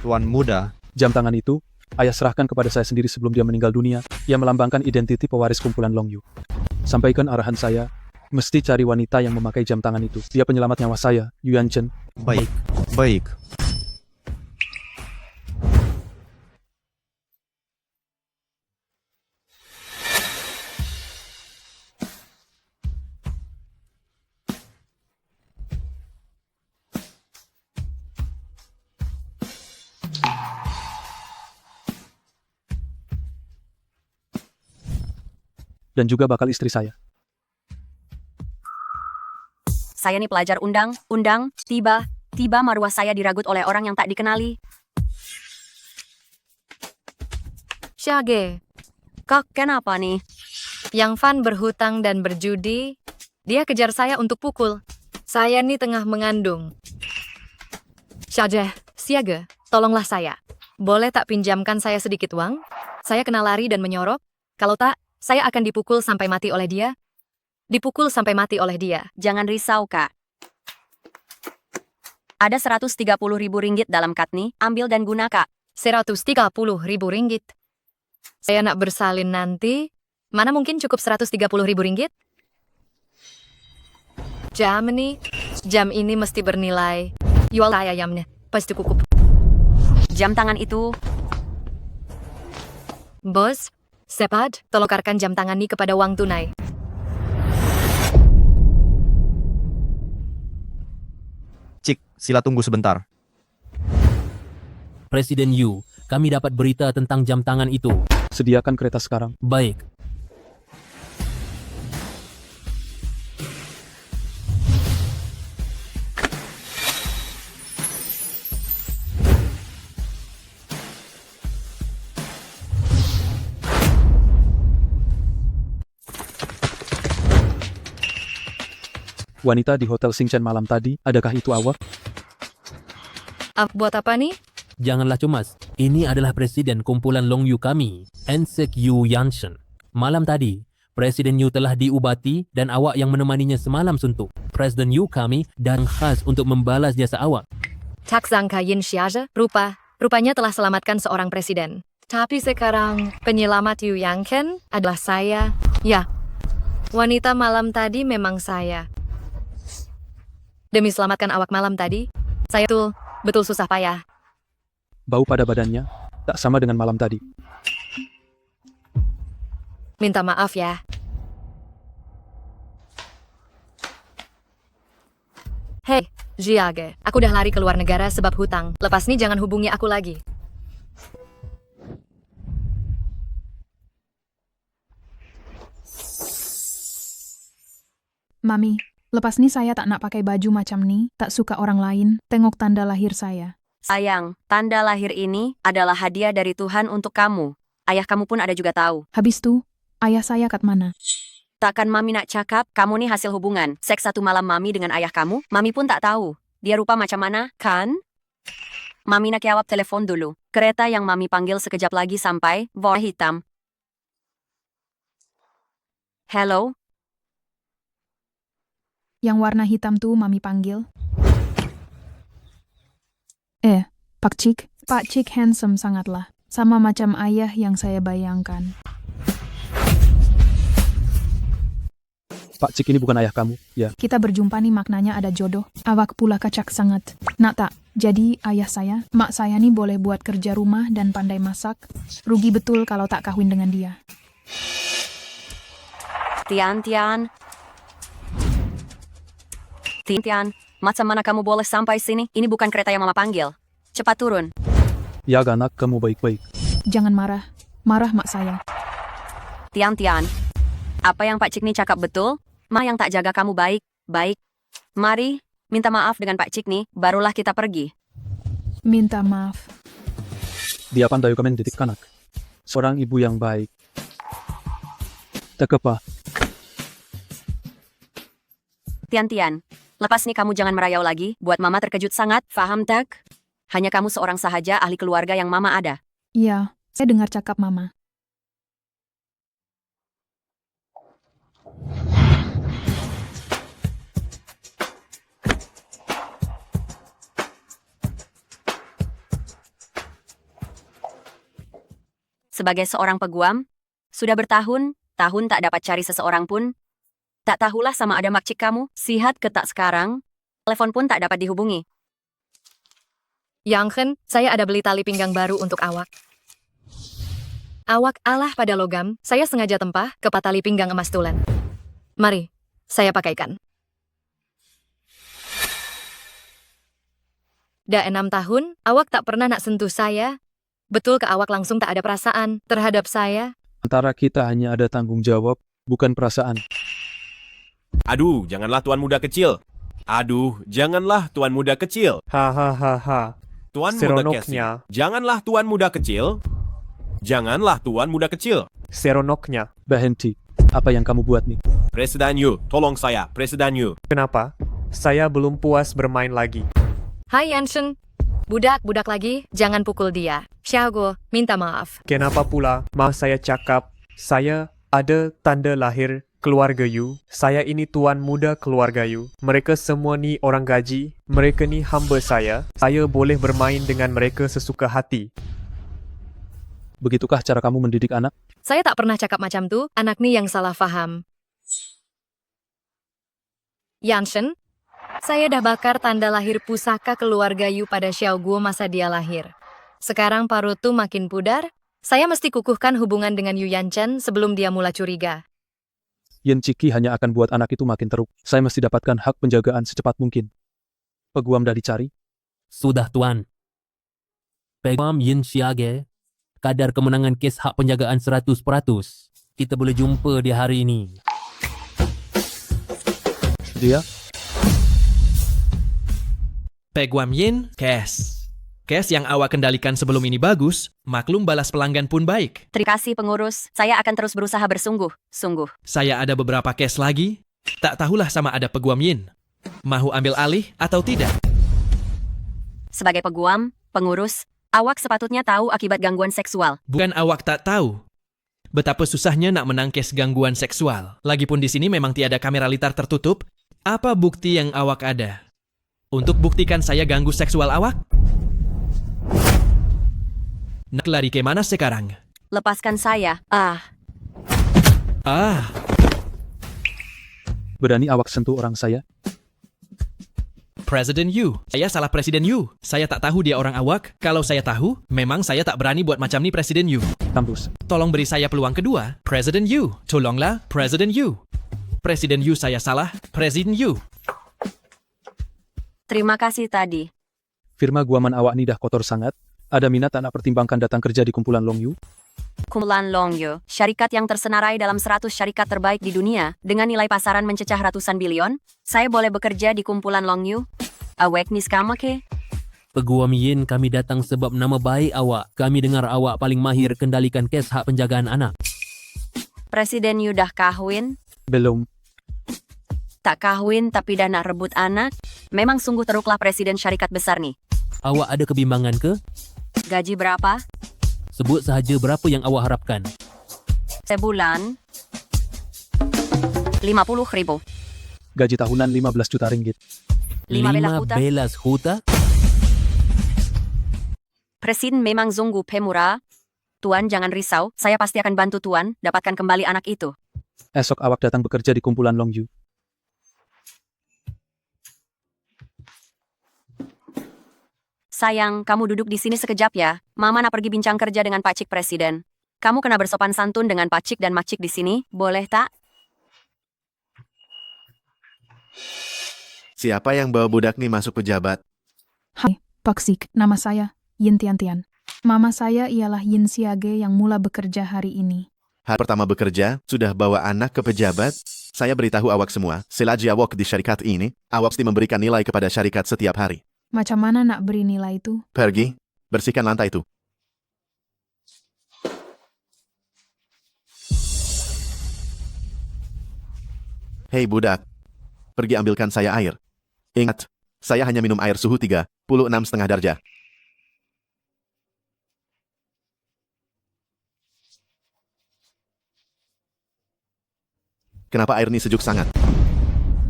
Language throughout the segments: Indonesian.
Tuan muda, Jam tangan itu, ayah serahkan kepada saya sendiri sebelum dia meninggal dunia. Ia melambangkan identiti pewaris kumpulan Long Yu. Sampaikan arahan saya, mesti cari wanita yang memakai jam tangan itu. Dia penyelamat nyawa saya, Yuan Chen. baik, baik. Dan juga bakal istri saya. Saya nih pelajar undang, tiba maruah saya diragut oleh orang yang tak dikenali. Syage, Kak, kenapa nih? yang Fan berhutang dan berjudi, dia kejar saya untuk pukul. Saya nih tengah mengandung. Syage, siaga, tolonglah saya. Boleh tak pinjamkan saya sedikit uang? Saya kena lari dan menyorok. Kalau tak, saya akan dipukul sampai mati oleh dia. Dipukul sampai mati oleh dia. Jangan risau, Kak. Ada 130.000 ringgit dalam kad nih, ambil dan guna, Kak. 130.000 ringgit. Saya nak bersalin nanti. Mana mungkin cukup 130.000 ringgit? Jam ini mesti bernilai. Jual ayamnya, pasti cukup. Jam tangan itu, Bos, cepat, tolong tukarkan jam tangan ini kepada uang tunai. Cik, sila tunggu sebentar. Presiden Yu, kami dapat berita tentang jam tangan itu. Sediakan kereta sekarang. Baik. Wanita di Hotel Xingchen malam tadi, adakah itu awak? Buat apa nih? Janganlah cemas. Ini adalah presiden kumpulan Long Yu kami, Ensek Yu Yanshen. Malam tadi, Presiden Yu telah diubati dan awak yang menemaninya semalam suntuk. Presiden Yu kami datang khas untuk membalas jasa awak. Tak sangka Yin Xiaze, rupanya telah selamatkan seorang presiden. Tapi sekarang, penyelamat Yu Yangken adalah saya. Ya, wanita malam tadi memang saya. Demi selamatkan awak malam tadi, saya betul susah payah. Bau pada badannya, tak sama dengan malam tadi. Minta maaf ya. Hei, Jiage, aku udah lari ke luar negara sebab hutang. Lepas ini jangan hubungi aku lagi. Mami, lepas ni saya tak nak pakai baju macam ni, tak suka orang lain, tengok tanda lahir saya. sayang, tanda lahir ini adalah hadiah dari Tuhan untuk kamu. Ayah kamu pun ada juga tahu. Habis tu, ayah saya kat mana? Takkan Mami nak cakap, kamu nih hasil hubungan. Seks satu malam Mami dengan ayah kamu, Mami pun tak tahu. Dia rupa macam mana, kan? Mami nak jawab telepon dulu. Kereta yang Mami panggil sekejap lagi sampai, warna hitam. Hello? Yang warna hitam tu Mami panggil. Pak Cik handsome sangatlah. Sama macam ayah yang saya bayangkan. Pak Cik ini bukan ayah kamu, ya. Kita berjumpa nih maknanya ada jodoh. Awak pula kacak sangat. Nak tak, jadi ayah saya, mak saya nih boleh buat kerja rumah dan pandai masak. Rugi betul kalau tak kawin dengan dia. Tian, macam mana kamu boleh sampai sini? Ini bukan kereta yang Mama panggil. Cepat turun. Ya ganak, kamu baik-baik. Jangan marah. Marah mak saya. Tian, apa yang Pak Cik ni cakap betul? Ma yang tak jaga kamu baik. Mari, minta maaf dengan Pak Cik ni, barulah kita pergi. Minta maaf. Dia pandai komen didik kanak. Seorang ibu yang baik. Tak apa. Tian, lepas ni kamu jangan merayau lagi, buat Mama terkejut sangat, faham tak? Hanya kamu seorang sahaja ahli keluarga yang Mama ada. Iya, saya dengar cakap mama. sebagai seorang peguam, sudah bertahun-tahun tak dapat cari seseorang pun. Tak tahulah sama ada makcik kamu, sihat ketak sekarang, telepon pun tak dapat dihubungi. Yang Hen, saya ada beli tali pinggang baru untuk awak. Awak alah pada logam, saya sengaja tempah ke tali pinggang emas tulen. Mari, saya pakaikan. Dah 6 tahun, awak tak pernah nak sentuh saya. Betul ke awak langsung tak ada perasaan terhadap saya? Antara kita hanya ada tanggung jawab, bukan perasaan. Aduh, janganlah tuan muda kecil. Aduh, janganlah tuan muda kecil. Hahaha. Tuan muda Seronoknya. kecil. Janganlah tuan muda kecil. Janganlah tuan muda kecil. Seronoknya. Berhenti. Apa yang kamu buat nih? Presiden Yu, tolong saya, Presiden Yu. Kenapa? Saya belum puas bermain lagi. Hai Yanshen. Budak-budak lagi, jangan pukul dia. Xiaoguo, minta maaf. Kenapa pula? Mau saya cakap, saya ada tanda lahir keluarga Yu. Saya ini tuan muda keluarga Yu. Mereka semua ni orang gaji. Mereka ni hamba saya. Saya boleh bermain dengan mereka sesuka hati. Begitukah cara kamu mendidik anak? Saya tak pernah cakap macam tu, anak ni yang salah faham. Yanshen, saya dah bakar tanda lahir pusaka keluarga Yu pada Xiaoguo masa dia lahir. Sekarang parut tu makin pudar, saya mesti kukuhkan hubungan dengan Yu Yanchen sebelum dia mula curiga. Yen Ciki hanya akan buat anak itu makin teruk. Saya mesti dapatkan hak penjagaan secepat mungkin. Peguam dah dicari? Sudah tuan. Peguam Yin Xiage, kadar kemenangan kes hak penjagaan 100%. Kita boleh jumpa di hari ini. Dia? Peguam Yin, cash. Cash yang awak kendalikan sebelum ini bagus, maklum balas pelanggan pun baik. Terima kasih pengurus, saya akan terus berusaha bersungguh-sungguh. Saya ada beberapa cash lagi, tak tahulah sama ada Peguam Yin. Mahu ambil alih atau tidak? Sebagai peguam, pengurus, awak sepatutnya tahu akibat gangguan seksual. Bukan awak tak tahu. Betapa susahnya nak menang kes gangguan seksual. Lagipun di sini memang tiada kamera litar tertutup. Apa bukti yang awak ada? Untuk buktikan saya ganggu seksual awak? Nak lari ke mana sekarang? Lepaskan saya. Berani awak sentuh orang saya? Presiden Yu. Saya salah Presiden Yu. Saya tak tahu dia orang awak. Kalau saya tahu, memang saya tak berani buat macam ni Presiden Yu. Kampus. Tolong beri saya peluang kedua. Presiden Yu. Tolonglah, Presiden Yu. Presiden Yu saya salah. Presiden Yu. Terima kasih tadi. Firma guaman awak ni dah kotor sangat. Ada minat tak nak pertimbangkan datang kerja di kumpulan Long Yu? Kumpulan Longyu, syarikat yang tersenarai dalam 100 syarikat terbaik di dunia, dengan nilai pasaran mencecah ratusan bilion. Saya boleh bekerja di kumpulan Longyu? Awak ni skama ke? Peguam Yin, kami datang sebab nama baik awak. Kami dengar awak paling mahir kendalikan kes hak penjagaan anak. Presiden Yu dah kahwin? Belum. Tak kahwin tapi dah nak rebut anak? Memang sungguh teruklah presiden syarikat besar ni. Awak ada kebimbangan ke? Gaji berapa? Sebut sahaja berapa yang awak harapkan. Sebulan 50.000. Gaji tahunan 15 juta ringgit. 15 juta? Presiden memang sungguh pemurah. Tuan jangan risau, saya pasti akan bantu Tuan dapatkan kembali anak itu. Esok awak datang bekerja di kumpulan Long Yu. Sayang, kamu duduk di sini sekejap ya. Mama nak pergi bincang kerja dengan Pak Cik Presiden. Kamu kena bersopan santun dengan Pak Cik dan Mak Cik di sini, boleh tak? Siapa yang bawa budak nih masuk pejabat? Hai, Pak Sik, nama saya Yin Tian Tian. Mama saya ialah Yin Siage yang mula bekerja hari ini. Hari pertama bekerja, sudah bawa anak ke pejabat? Saya beritahu awak semua, selagi awak di syarikat ini, awak mesti memberikan nilai kepada syarikat setiap hari. Macam mana nak beri nilai itu? Pergi, bersihkan lantai itu. Hei budak, pergi ambilkan saya air. Ingat, saya hanya minum air suhu 36,5 darjah. Kenapa air ini sejuk sangat?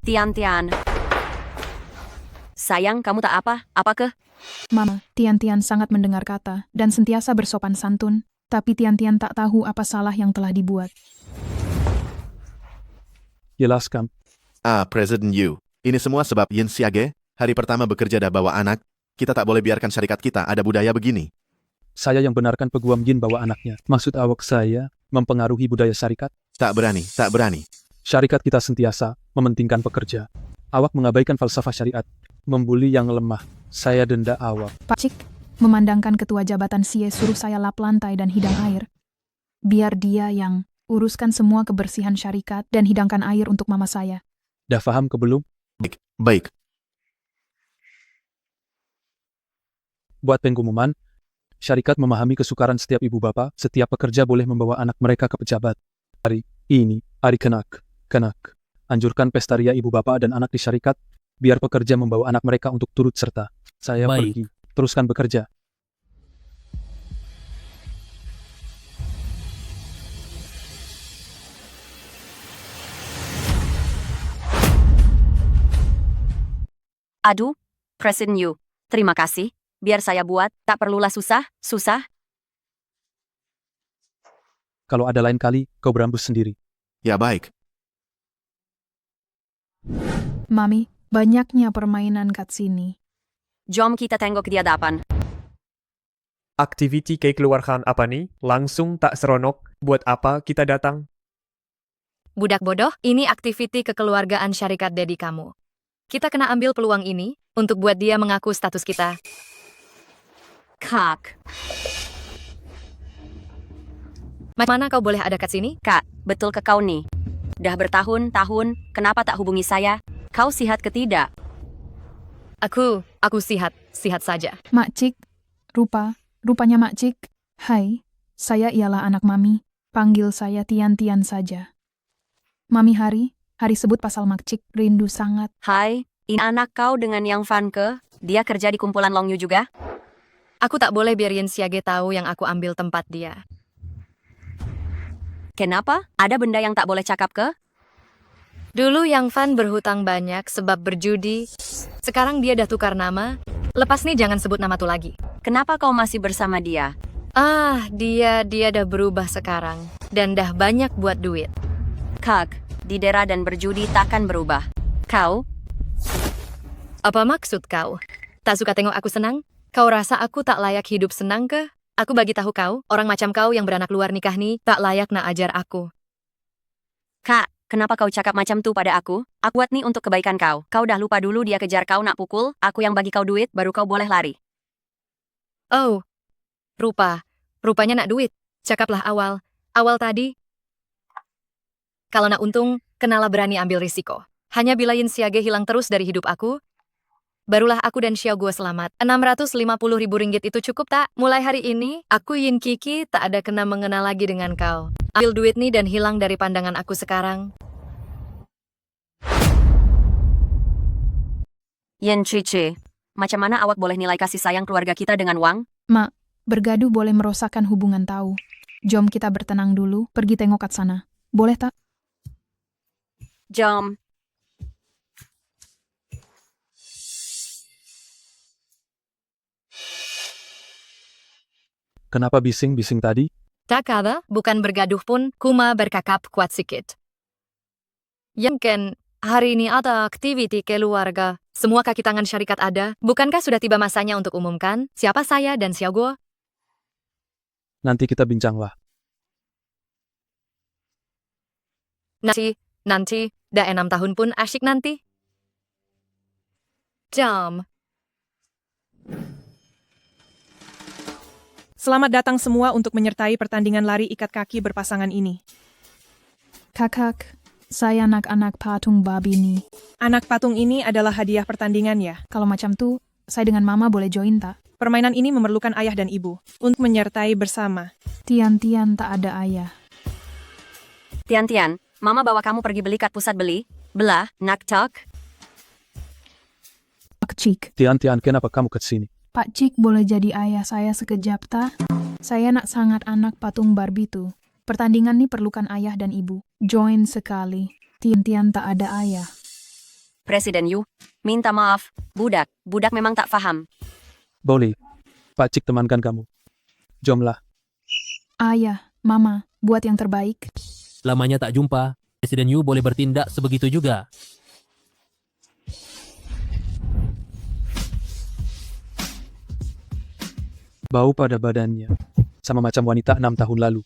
Tian Tian. Sayang, kamu tak apa? Apa ke? Mama, Tian Tian sangat mendengar kata dan sentiasa bersopan santun. Tapi Tian-Tian tak tahu apa salah yang telah dibuat. Jelaskan. Presiden Yu. Ini semua sebab Yin Siage, hari pertama bekerja dah bawa anak. Kita tak boleh biarkan syarikat kita ada budaya begini. Saya yang benarkan peguam Yin bawa anaknya. Maksud awak saya mempengaruhi budaya syarikat? Tak berani, tak berani. Syarikat kita sentiasa mementingkan pekerja. Awak mengabaikan falsafah syariat, membuli yang lemah. Saya denda awak. Pak Cik, memandangkan ketua jabatan Sie suruh saya lap lantai dan hidang air. Biar dia yang uruskan semua kebersihan syarikat dan hidangkan air untuk mama saya. Dah faham ke belum? Baik. Buat pengumuman, syarikat memahami kesukaran setiap ibu bapak, setiap pekerja boleh membawa anak mereka ke pejabat. Hari ini, hari kenak. Anjurkan pesta ria ibu bapak dan anak di syarikat, biar pekerja membawa anak mereka untuk turut serta. Saya Baik. pergi. Teruskan bekerja. Aduh, Presiden Yu. Terima kasih. Biar saya buat, tak perlulah susah. Kalau ada lain kali, kau berambus sendiri. Ya baik. Mami, banyaknya permainan kat sini. Jom kita tengok di hadapan. Aktiviti kekeluargaan apa nih? Langsung tak seronok. Buat apa kita datang? Budak bodoh, ini aktiviti kekeluargaan syarikat dedi kamu. Kita kena ambil peluang ini untuk buat dia mengaku status kita. Kak, Mana kau boleh ada kat sini? Kak, betul ke kau nih? Dah bertahun-tahun, kenapa tak hubungi saya? Kau sihat ke tidak? Aku sihat saja. Mak Cik, rupanya Mak Cik. Hai, saya ialah anak Mami. Panggil saya Tian-Tian saja. Mami hari sebut pasal Mak Cik, rindu sangat. Hai, ini anak kau dengan yang Fan ke? Dia kerja di kumpulan Long Yu juga? Aku tak boleh biarin Siage tahu yang aku ambil tempat dia. Kenapa? Ada benda yang tak boleh cakap ke? Dulu Yang Fan berhutang banyak sebab berjudi. Sekarang dia dah tukar nama. Lepas nih jangan sebut nama tuh lagi. Kenapa kau masih bersama dia? Dia dah berubah sekarang. Dan dah banyak buat duit. Kak, didera dan berjudi takkan berubah. Kau? Apa maksud kau? Tak suka tengok aku senang? Kau rasa aku tak layak hidup senang ke? Aku bagi tahu kau, orang macam kau yang beranak luar nikah nih, tak layak nak ajar aku. Kak, kenapa kau cakap macam tu pada aku? Aku buat nih untuk kebaikan kau. Kau dah lupa dulu dia kejar kau nak pukul, aku yang bagi kau duit, baru kau boleh lari. Oh, rupanya nak duit. Cakaplah awal tadi. Kalau nak untung, kenalah berani ambil risiko. Hanya bila Yin Siage hilang terus dari hidup aku, barulah aku dan Xiao Guo selamat. 650.000 ringgit itu cukup tak? Mulai hari ini, aku Yin Kiki tak ada kena mengenal lagi dengan kau. Ambil duit nih dan hilang dari pandangan aku sekarang. Yen Cici, macam mana awak boleh nilai kasih sayang keluarga kita dengan wang? Mak, bergaduh boleh merosakkan hubungan tahu. Jom kita bertenang dulu, pergi tengok kat sana. Boleh tak? Jom. Kenapa bising-bising tadi? Tak ada, bukan bergaduh pun, kuma berkakap kuat sikit. Yang kan, hari ini ada aktiviti keluarga. Semua kaki tangan syarikat ada. Bukankah sudah tiba masanya untuk umumkan siapa saya dan Xiao Guo? Nanti kita bincanglah. Nanti, dah 6 tahun pun asyik nanti. Jam. Selamat datang semua untuk menyertai pertandingan lari ikat kaki berpasangan ini. Kakak, saya anak-anak patung babi nih. Anak patung ini adalah hadiah pertandingan ya. Kalau macam tuh, saya dengan mama boleh join tak? Permainan ini memerlukan ayah dan ibu untuk menyertai bersama. Tian-Tian tak ada ayah. Tian-Tian, mama bawa kamu pergi beli kat pusat beli. Belah, nak tak? Pak Cik, Tian-Tian, kenapa kamu ke sini? Pak Cik boleh jadi ayah saya sekejap tak? Saya nak sangat anak patung Barbie tuh. Pertandingan nih perlukan ayah dan ibu. Join sekali. Tian-Tian tak ada ayah. Presiden Yu, minta maaf. Budak memang tak faham. Boleh. Pak Cik temankan kamu. Jomlah. Ayah, Mama, buat yang terbaik. Lamanya tak jumpa, Presiden Yu boleh bertindak sebegitu juga. Bau pada badannya. Sama macam wanita 6 tahun lalu.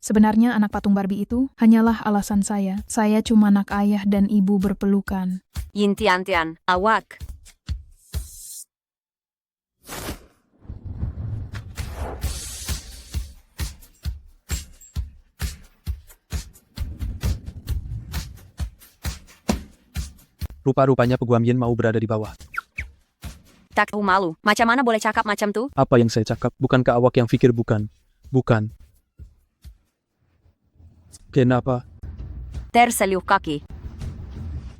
Sebenarnya anak patung Barbie itu hanyalah alasan saya. Saya cuma anak ayah dan ibu berpelukan. Yin Tian Tian, awak. Rupa-rupanya Peguam Yin mau berada di bawah. Tak tahu malu. Macam mana boleh cakap macam tuh? Apa yang saya cakap? Bukankah awak yang pikir bukan? Bukan. Kenapa? Terseliuh kaki.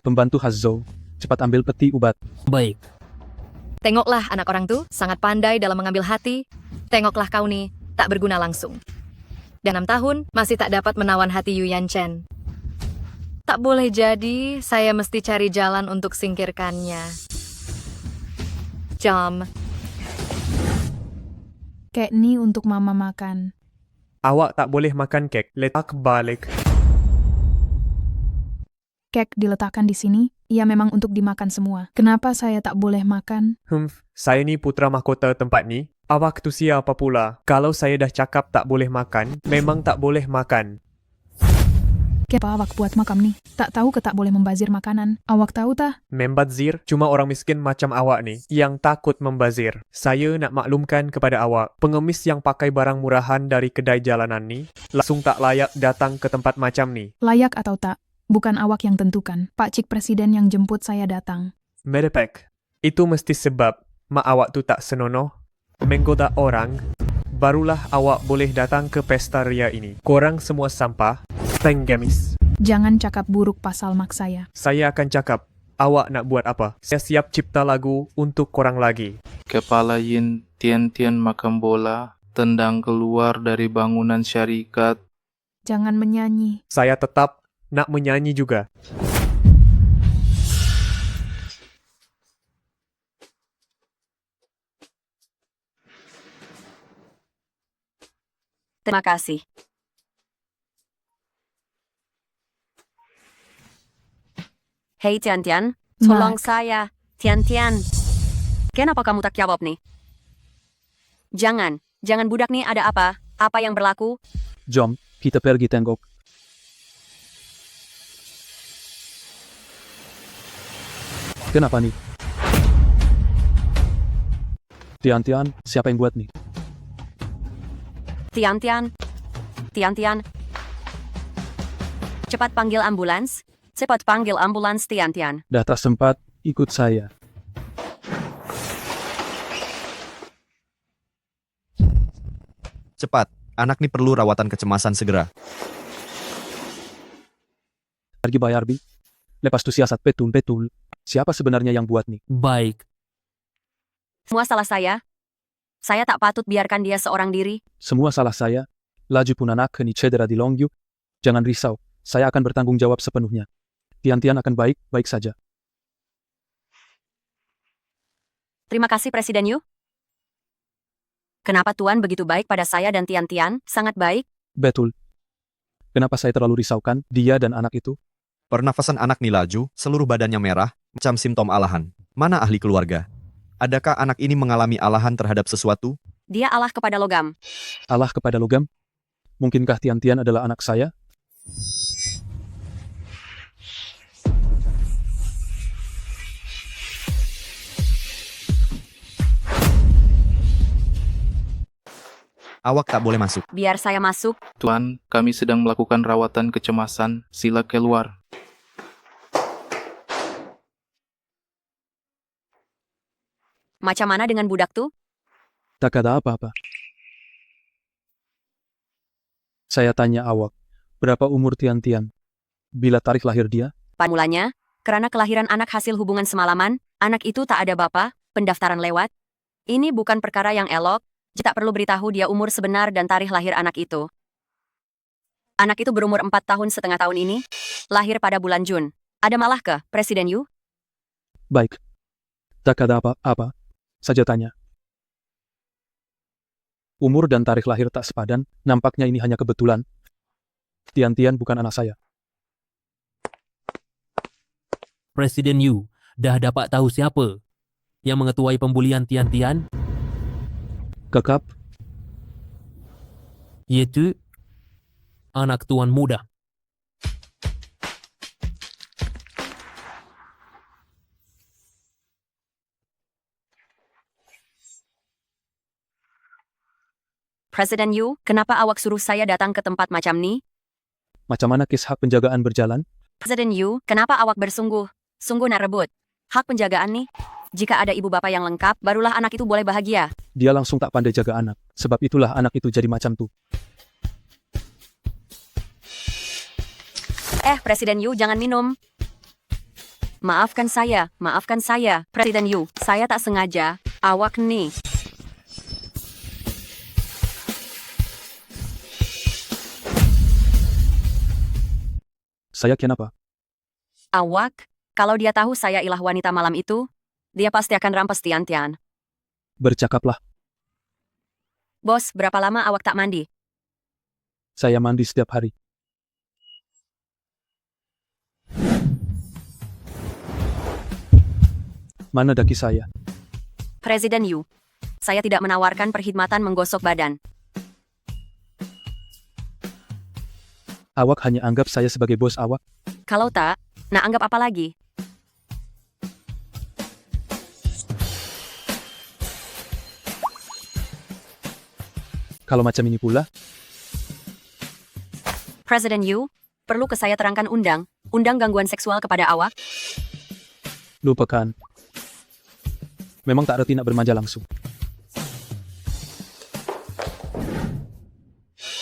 Pembantu Hazzou, cepat ambil peti ubat. Baik, Tengoklah anak orang tuh, sangat pandai dalam mengambil hati. Tengoklah kau nih, tak berguna langsung. Dan 6 tahun, masih tak dapat menawan hati Yu Yanchen. Tak boleh jadi, saya mesti cari jalan untuk singkirkannya. Jam. Kek ni untuk Mama makan. Awak tak boleh makan kek. Letak balik. Kek diletakkan di sini, ia memang untuk dimakan semua. Kenapa saya tak boleh makan? Saya ni putra mahkota tempat ni. Awak tu siapa pula? Kalau saya dah cakap tak boleh makan, memang tak boleh makan. Kenapa awak buat makam nih? Tak tahu ke tak boleh membazir makanan? Awak tahu tah? Membazir cuma orang miskin macam awak ni yang takut membazir. Saya nak maklumkan kepada awak, pengemis yang pakai barang murahan dari kedai jalanan ni langsung tak layak datang ke tempat macam ni. Layak atau tak? Bukan awak yang tentukan. Pak Cik Presiden yang jemput saya datang. Medepek, itu mesti sebab mak awak tu tak senonoh, menggoda orang, barulah awak boleh datang ke pesta ria ini. Korang semua sampah, tenggemis. Jangan cakap buruk pasal mak saya. Saya akan cakap, awak nak buat apa? Saya siap cipta lagu untuk korang lagi. Kepala Yin Tian Tian makan bola, tendang keluar dari bangunan syarikat. Jangan menyanyi. Saya tetap nak menyanyi juga. Terima kasih. Hei Tian Tian, tolong Mak. saya. Tian Tian. Kenapa kamu tak jawab nih? Jangan budak nih, ada apa? Apa yang berlaku? Jom, kita pergi tengok. Kenapa nih? Tian-Tian, siapa yang buat nih? Tian Tian. Tian Tian. Cepat panggil ambulans. Cepat panggil ambulans Tian Tian. Dah tak sempat, ikut saya. Cepat, anak nih perlu rawatan kecemasan segera. Pergi bayar bi. Lepas tu siasat betul-betul. Siapa sebenarnya yang buat nih? baik. Semua salah saya. Saya tak patut biarkan dia seorang diri. Semua salah saya. Laju pun anak ni cedera di Longyu. Jangan risau, saya akan bertanggung jawab sepenuhnya. Tian-Tian akan baik-baik saja. Terima kasih Presiden Yu. Kenapa Tuan begitu baik pada saya dan Tian Tian? Sangat baik. Betul. Kenapa saya terlalu risaukan dia dan anak itu? Pernafasan anak nih laju, seluruh badannya merah, macam simptom alahan. Mana ahli keluarga? Adakah anak ini mengalami alahan terhadap sesuatu? Dia alah kepada logam. Allah kepada logam? Mungkinkah Tian-Tian adalah anak saya? Awak tak boleh masuk. Biar saya masuk. Tuan, kami sedang melakukan rawatan kecemasan. Sila keluar. Macam mana dengan budak tuh? Tak ada apa-apa. Saya tanya awak, berapa umur Tian-Tian? Bila tarikh lahir dia? Pada mulanya, karena kelahiran anak hasil hubungan semalaman, anak itu tak ada bapa, pendaftaran lewat. Ini bukan perkara yang elok, tak perlu beritahu dia umur sebenar dan tarikh lahir anak itu. Anak itu berumur 4,5 tahun ini, lahir pada bulan Jun. Ada malah ke, Presiden Yu? Baik. Tak ada apa-apa. Saja tanya. Umur dan tarikh lahir tak sepadan, nampaknya ini hanya kebetulan. Tian-Tian bukan anak saya. Presiden Yu dah dapat tahu siapa yang mengetuai pembulian Tian-Tian, Kekap, iaitu anak tuan muda. Presiden Yu, kenapa awak suruh saya datang ke tempat macam ni? macam mana kes hak penjagaan berjalan? Presiden Yu, kenapa awak sungguh nak rebut hak penjagaan nih? Jika ada ibu bapak yang lengkap, barulah anak itu boleh bahagia. Dia langsung tak pandai jaga anak. Sebab itulah anak itu jadi macam tuh. Presiden Yu, jangan minum. Maafkan saya, Presiden Yu, saya tak sengaja. Awak nih. Saya kenapa? Awak, kalau dia tahu saya ilah wanita malam itu, dia pasti akan rampas Tian-Tian. Bercakaplah. Bos, berapa lama awak tak mandi? Saya mandi setiap hari. Mana daki saya? Presiden Yu, saya tidak menawarkan perkhidmatan menggosok badan. Awak hanya anggap saya sebagai bos awak. Kalau tak, nak anggap apa lagi? Kalau macam ini pula, Presiden Yu, perlu ke saya terangkan undang gangguan seksual kepada awak? lupakan. Memang tak reti nak bermanja langsung.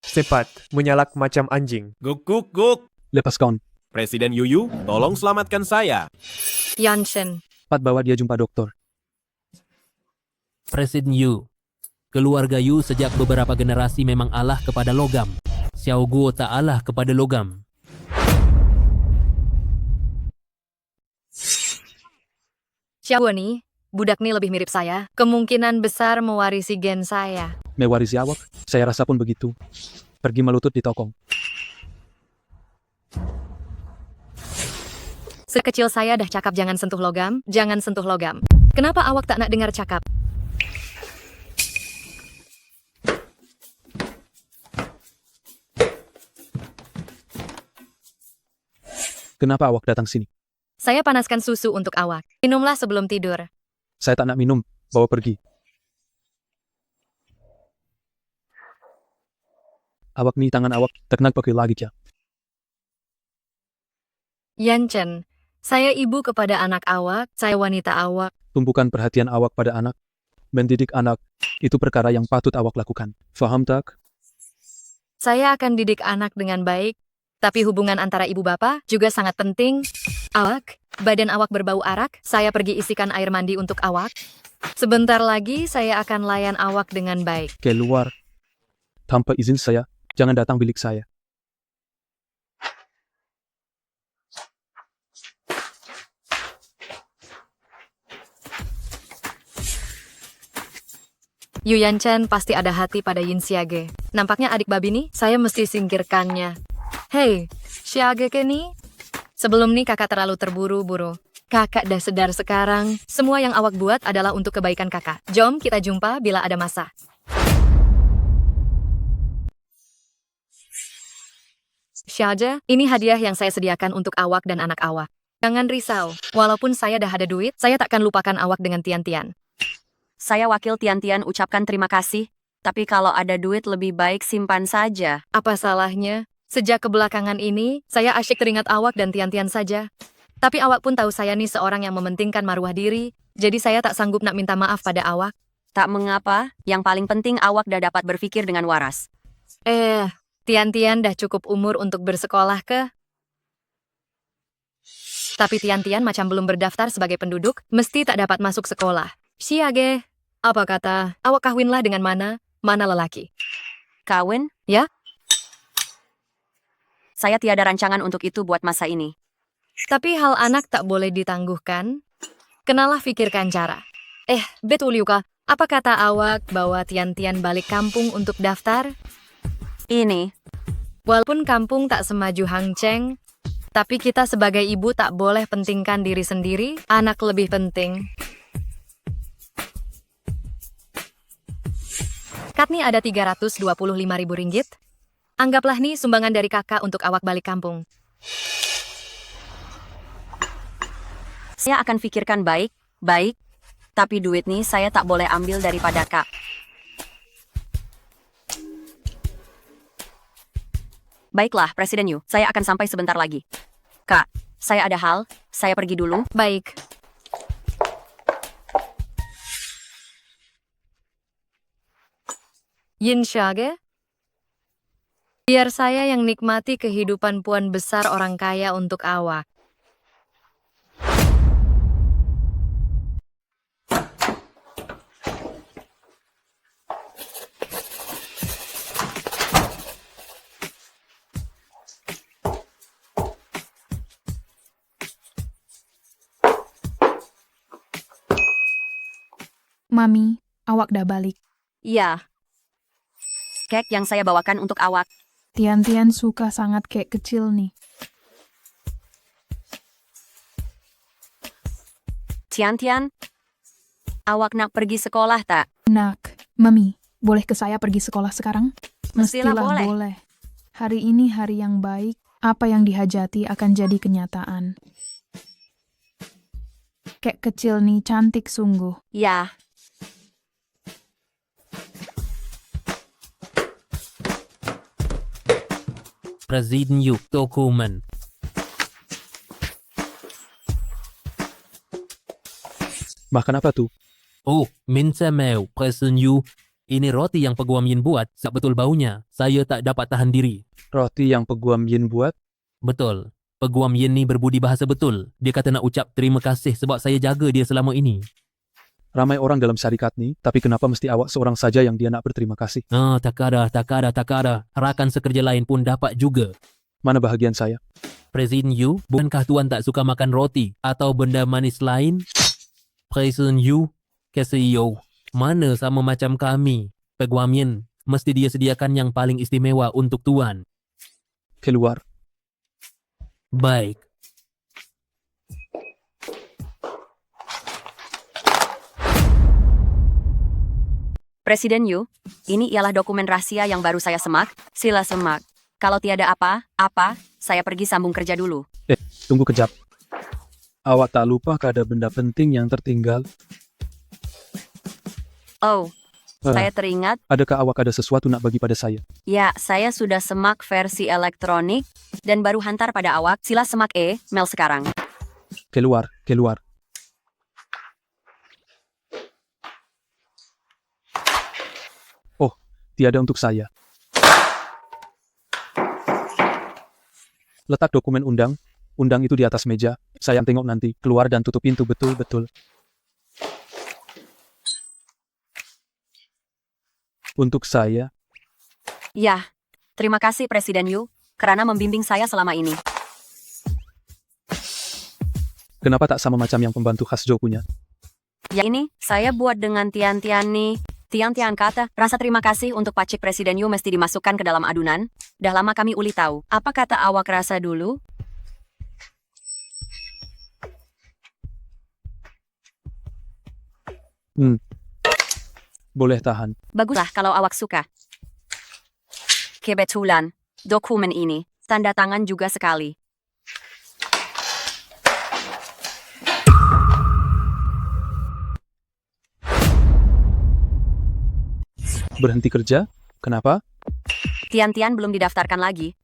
Cepat, menyalak macam anjing. Guk guk guk. Lepas kawan. Presiden Yuyu, tolong selamatkan saya. Yanshen, Pat bawa dia jumpa doktor. Presiden Yu, keluarga Yu sejak beberapa generasi memang alah kepada logam. Xiao Guo tak alah kepada logam. Xiao ni, budak ni lebih mirip saya. Kemungkinan besar mewarisi gen saya. Mewarisi awak? Saya rasa pun begitu. Pergi melutut di tokong. Sekecil saya dah cakap jangan sentuh logam, jangan sentuh logam. Kenapa awak tak nak dengar cakap? Kenapa awak datang sini? Saya panaskan susu untuk awak. Minumlah sebelum tidur. Saya tak nak minum. Bawa pergi. Awak ni tangan awak tak nak pakai lagi ya. Yanshen, saya ibu kepada anak awak, saya wanita awak. Tumpukan perhatian awak pada anak. Mendidik anak, itu perkara yang patut awak lakukan. Faham tak? Saya akan didik anak dengan baik, tapi hubungan antara ibu bapa juga sangat penting. Awak, badan awak berbau arak, saya pergi isikan air mandi untuk awak. Sebentar lagi saya akan layan awak dengan baik. Keluar. Tanpa izin saya, jangan datang bilik saya. Yu Yanshen pasti ada hati pada Yin Xiage. Nampaknya adik babi nih, saya mesti singkirkannya. Hei, Xiage ke nih? Sebelum nih kakak terlalu terburu-buru. Kakak dah sedar sekarang, semua yang awak buat adalah untuk kebaikan kakak. Jom kita jumpa bila ada masa. Xiaje, ini hadiah yang saya sediakan untuk awak dan anak awak. Jangan risau, walaupun saya dah ada duit, saya takkan lupakan awak dengan Tian-Tian. Saya wakil Tian-Tian ucapkan terima kasih, tapi kalau ada duit lebih baik simpan saja. Apa salahnya? Sejak kebelakangan ini, saya asyik teringat awak dan Tian-Tian saja. Tapi awak pun tahu saya nih seorang yang mementingkan maruah diri, jadi saya tak sanggup nak minta maaf pada awak. Tak mengapa, yang paling penting awak dah dapat berpikir dengan waras. Tian-Tian dah cukup umur untuk bersekolah ke? Tapi Tian-Tian macam belum berdaftar sebagai penduduk, mesti tak dapat masuk sekolah. Xiage, apa kata, awak kawinlah dengan mana lelaki? Kawin? Ya? Saya tiada rancangan untuk itu buat masa ini. Tapi hal anak tak boleh ditangguhkan. Kenalah fikirkan cara. Betul Yuka, Apa kata awak bawa Tian-Tian balik kampung untuk daftar? Ini, Walaupun kampung tak semaju Hang Cheng, tapi kita sebagai ibu tak boleh pentingkan diri sendiri, anak lebih penting. Katni ada 325.000 ringgit. Anggaplah nih sumbangan dari kakak untuk awak balik kampung. saya akan pikirkan baik. Tapi duit nih saya tak boleh ambil daripada Kak. Baiklah, Presiden Yu, saya akan sampai sebentar lagi. Kak, saya ada hal, saya pergi dulu. Baik. Yin Shage? Biar saya yang nikmati kehidupan puan besar orang kaya untuk awak. Mami, awak dah balik. Iya. Kek yang saya bawakan untuk awak. Tian-Tian suka sangat kek kecil nih. Tian-Tian, awak nak pergi sekolah tak? Nak, Mami, boleh ke saya pergi sekolah sekarang? Mestilah boleh. Hari ini hari yang baik, apa yang dihajati akan jadi kenyataan. Kek kecil nih cantik sungguh. Ya. Presiden Yu dokumen. Makan apa tuh? Oh, minta mau, Presiden Yu. Ini roti yang Peguam Yin buat, betul baunya. Saya tak dapat tahan diri. Roti yang Peguam Yin buat? Betul. Peguam Yin ni berbudi bahasa betul. Dia kata nak ucap terima kasih sebab saya jaga dia selama ini. Ramai orang dalam syarikat ni, tapi kenapa mesti awak seorang saja yang dia nak berterima kasih? Tak ada. Rakan sekerja lain pun dapat juga. Mana bahagian saya? Presiden Yu, bukankah tuan tak suka makan roti atau benda manis lain? Presiden Yu, ke CEO, mana sama macam kami. Peguam Yin, mesti dia sediakan yang paling istimewa untuk tuan. Keluar. Baik. Presiden Yu, ini ialah dokumen rahasia yang baru saya semak. Sila semak. Kalau tiada apa, saya pergi sambung kerja dulu. Tunggu kejap. Awak tak lupa ada benda penting yang tertinggal? Oh, saya teringat. Adakah awak ada sesuatu nak bagi pada saya? Ya, saya sudah semak versi elektronik dan baru hantar pada awak. Sila semak mail sekarang. Keluar. Oh, tiada untuk saya. Letak dokumen undang itu di atas meja. Saya tengok nanti. Keluar dan tutup pintu betul-betul. Untuk saya. Ya, terima kasih Presiden Yu, karena membimbing saya selama ini. Kenapa tak sama macam yang pembantu khas Jo punya? Ya ini, saya buat dengan Tian-Tian nih. Tian-Tian kata, rasa terima kasih untuk pacik Presiden Yu mesti dimasukkan ke dalam adunan. Dah lama kami uli tahu. Apa kata awak rasa dulu? Boleh tahan. Baguslah kalau awak suka. Kebetulan, dokumen ini, tanda tangan juga sekali. Berhenti kerja? Kenapa? Tian-Tian belum didaftarkan lagi.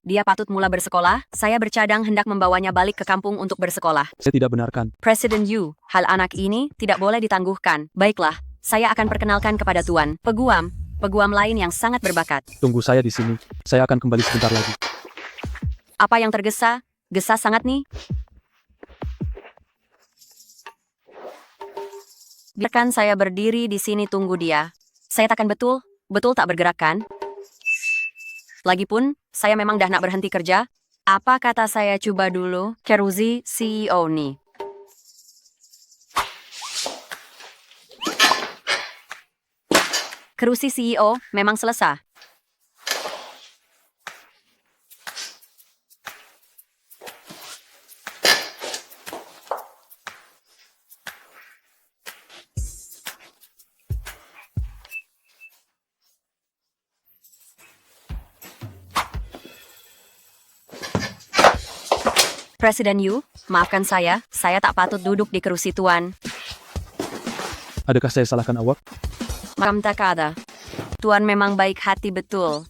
Dia patut mula bersekolah, saya bercadang hendak membawanya balik ke kampung untuk bersekolah. Saya tidak benarkan. Presiden Yu, hal anak ini tidak boleh ditangguhkan. Baiklah, saya akan perkenalkan kepada Tuan, peguam lain yang sangat berbakat. Tunggu saya di sini. Saya akan kembali sebentar lagi. Apa yang tergesa? Gesa sangat nih. Biarkan saya berdiri di sini tunggu dia. Saya takkan betul tak bergerak kan? Lagipun, saya memang dah nak berhenti kerja. Apa kata saya coba dulu? Keruzi, CEO nih. Kerusi CEO memang selesai. Presiden Yu, maafkan saya tak patut duduk di kerusi Tuan. Adakah saya salahkan awak? Makam tak ada. Tuan memang baik hati betul.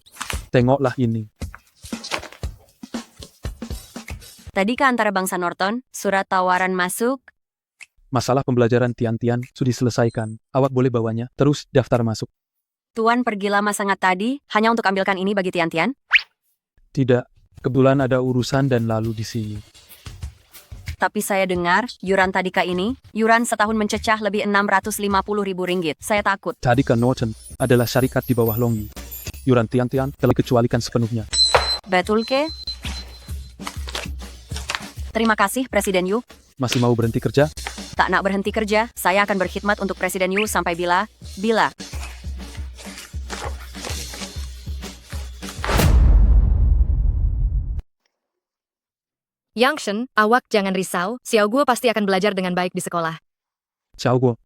Tengoklah ini. Tadi ke antara bangsa Norton, surat tawaran masuk. Masalah pembelajaran Tian-Tian sudah diselesaikan. Awak boleh bawanya, terus daftar masuk. Tuan pergi lama sangat tadi, hanya untuk ambilkan ini bagi Tian-Tian? Tidak, kebetulan ada urusan dan lalu di sini. Tapi saya dengar, yuran tadika ini, yuran setahun mencecah lebih 650.000 ringgit. Saya takut. Tadika Norton adalah syarikat di bawah Long Yu. Yuran Tian-Tian telah dikecualikan sepenuhnya. Betul ke? Terima kasih, Presiden Yu. Masih mau berhenti kerja? Tak nak berhenti kerja, saya akan berkhidmat untuk Presiden Yu sampai bila. Yang Shen, awak jangan risau, Xiao Guo pasti akan belajar dengan baik di sekolah. Xiao Guo.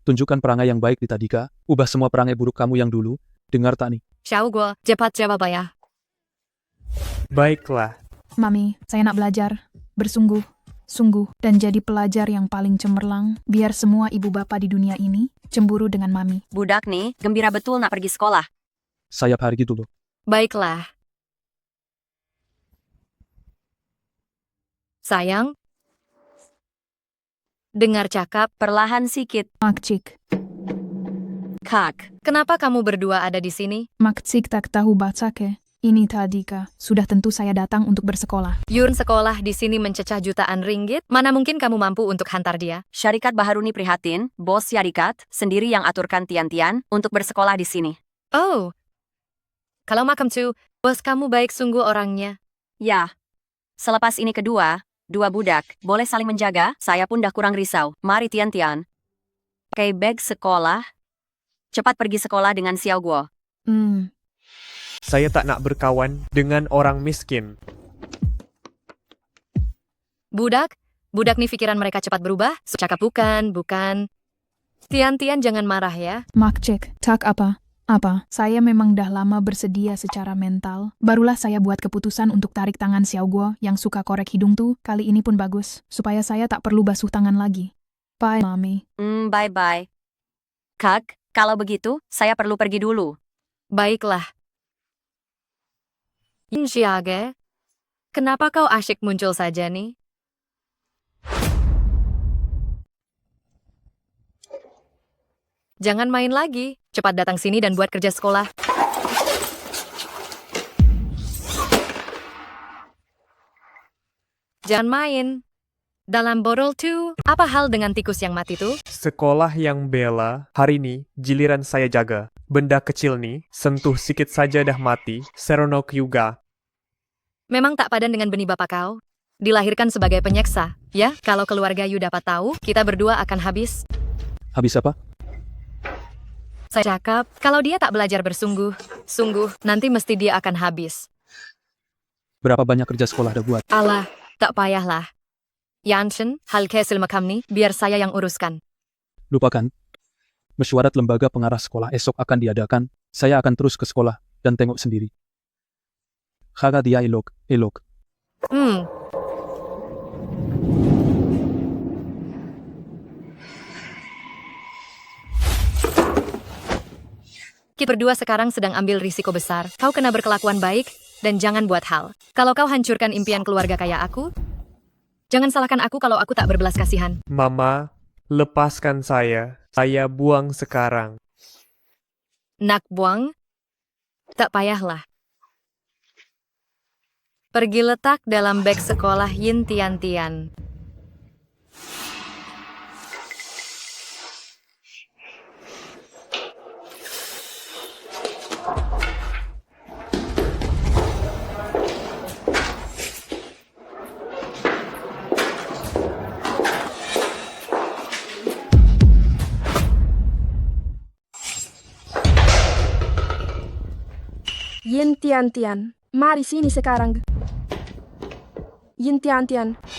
Tunjukkan perangai yang baik di Tadika, ubah semua perangai buruk kamu yang dulu. Dengar tak nih? Xiao Guo, cepat jawab ya. Baiklah. Mami, saya nak belajar. Bersungguh-sungguh dan jadi pelajar yang paling cemerlang, biar semua ibu bapa di dunia ini cemburu dengan Mami. Budak nih, gembira betul nak pergi sekolah. Saya pergi dulu. Baiklah. Sayang, dengar cakap. Perlahan sikit. Makcik, Kak, Kenapa kamu berdua ada di sini? makcik tak tahu baca ke? Ini Tadika, sudah tentu saya datang untuk bersekolah. Yuran sekolah di sini mencecah jutaan ringgit. Mana mungkin kamu mampu untuk hantar dia? Syarikat Baharuni prihatin, bos syarikat sendiri yang aturkan Tian-Tian untuk bersekolah di sini. Oh, kalau makam tu, bos kamu baik sungguh orangnya. Ya, selepas ini kedua budak, boleh saling menjaga, saya pun dah kurang risau. Mari Tian-Tian. Pakai bag sekolah. Cepat pergi sekolah dengan Xiao Guo. Saya tak nak berkawan dengan orang miskin. Budak nih pikiran mereka cepat berubah. Cakap bukan. Tian-Tian jangan marah ya. Makcik, tak apa. Saya memang dah lama bersedia secara mental. Barulah saya buat keputusan untuk tarik tangan Xiao Guo yang suka korek hidung tuh. Kali ini pun bagus, supaya saya tak perlu basuh tangan lagi. Bye, Mami. Bye-bye. Kak, kalau begitu, saya perlu pergi dulu. Baiklah. Inshiage, kenapa kau asyik muncul saja nih? Jangan main lagi. Cepat datang sini dan buat kerja sekolah. Jangan main. Dalam botol 2, apa hal dengan tikus yang mati tuh? Sekolah yang bela, hari ini giliran saya jaga. Benda kecil nih, sentuh sikit saja dah mati, seronok juga. Memang tak padan dengan benih bapak kau. Dilahirkan sebagai penyeksa. Ya, kalau keluarga Yu dapat tahu, kita berdua akan habis. Habis apa? Saya cakap, kalau dia tak belajar bersungguh-sungguh, nanti mesti dia akan habis. Berapa banyak kerja sekolah dah buat? Alah, tak payahlah. Yanshen, hal kesil makam nih, biar saya yang uruskan. Lupakan. Mesyuarat lembaga pengarah sekolah esok akan diadakan. Saya akan terus ke sekolah dan tengok sendiri. Khaga dia elok. Kita berdua sekarang sedang ambil risiko besar. Kau kena berkelakuan baik, dan jangan buat hal. Kalau kau hancurkan impian keluarga kayak aku, jangan salahkan aku kalau aku tak berbelas kasihan. Mama, lepaskan saya. Saya buang sekarang. Nak buang? Tak payahlah. Pergi letak dalam beg sekolah Yin Tian-Tian. Tian, mari sini sekarang. Yin Tian,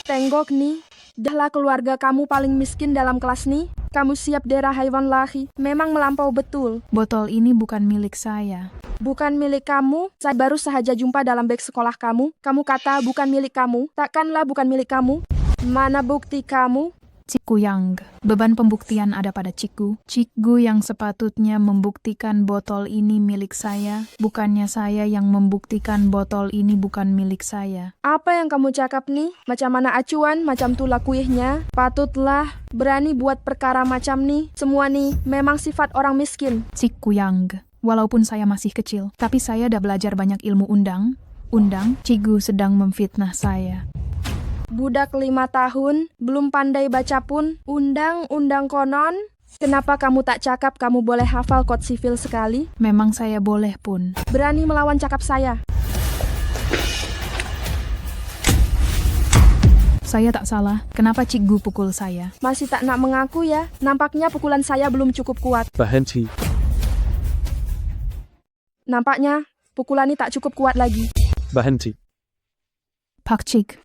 tengok nih. Dahlah keluarga kamu paling miskin dalam kelas nih. Kamu siap darah haiwan lagi. Memang melampau betul. Botol ini bukan milik saya. Bukan milik kamu? Saya baru saja jumpa dalam beg sekolah kamu. Kamu kata bukan milik kamu. Takkanlah bukan milik kamu? Mana bukti kamu? Cikgu Yang, beban pembuktian ada pada Cikgu. Cikgu yang sepatutnya membuktikan botol ini milik saya, bukannya saya yang membuktikan botol ini bukan milik saya. Apa yang kamu cakap nih? Macam mana acuan, macam tulah kuihnya. Patutlah berani buat perkara macam nih. Semua nih memang sifat orang miskin. Cikgu Yang, walaupun saya masih kecil, tapi saya udah belajar banyak ilmu undang. Cikgu sedang memfitnah saya. Budak 5 tahun, belum pandai baca pun, undang-undang konon. Kenapa kamu tak cakap kamu boleh hafal kod sivil sekali? Memang saya boleh pun. Berani melawan cakap saya. Saya tak salah, kenapa Cikgu pukul saya? Masih tak nak mengaku ya? Nampaknya pukulan saya belum cukup kuat. Berhenti. Nampaknya pukulan ini tak cukup kuat lagi. Berhenti. Pak Cik,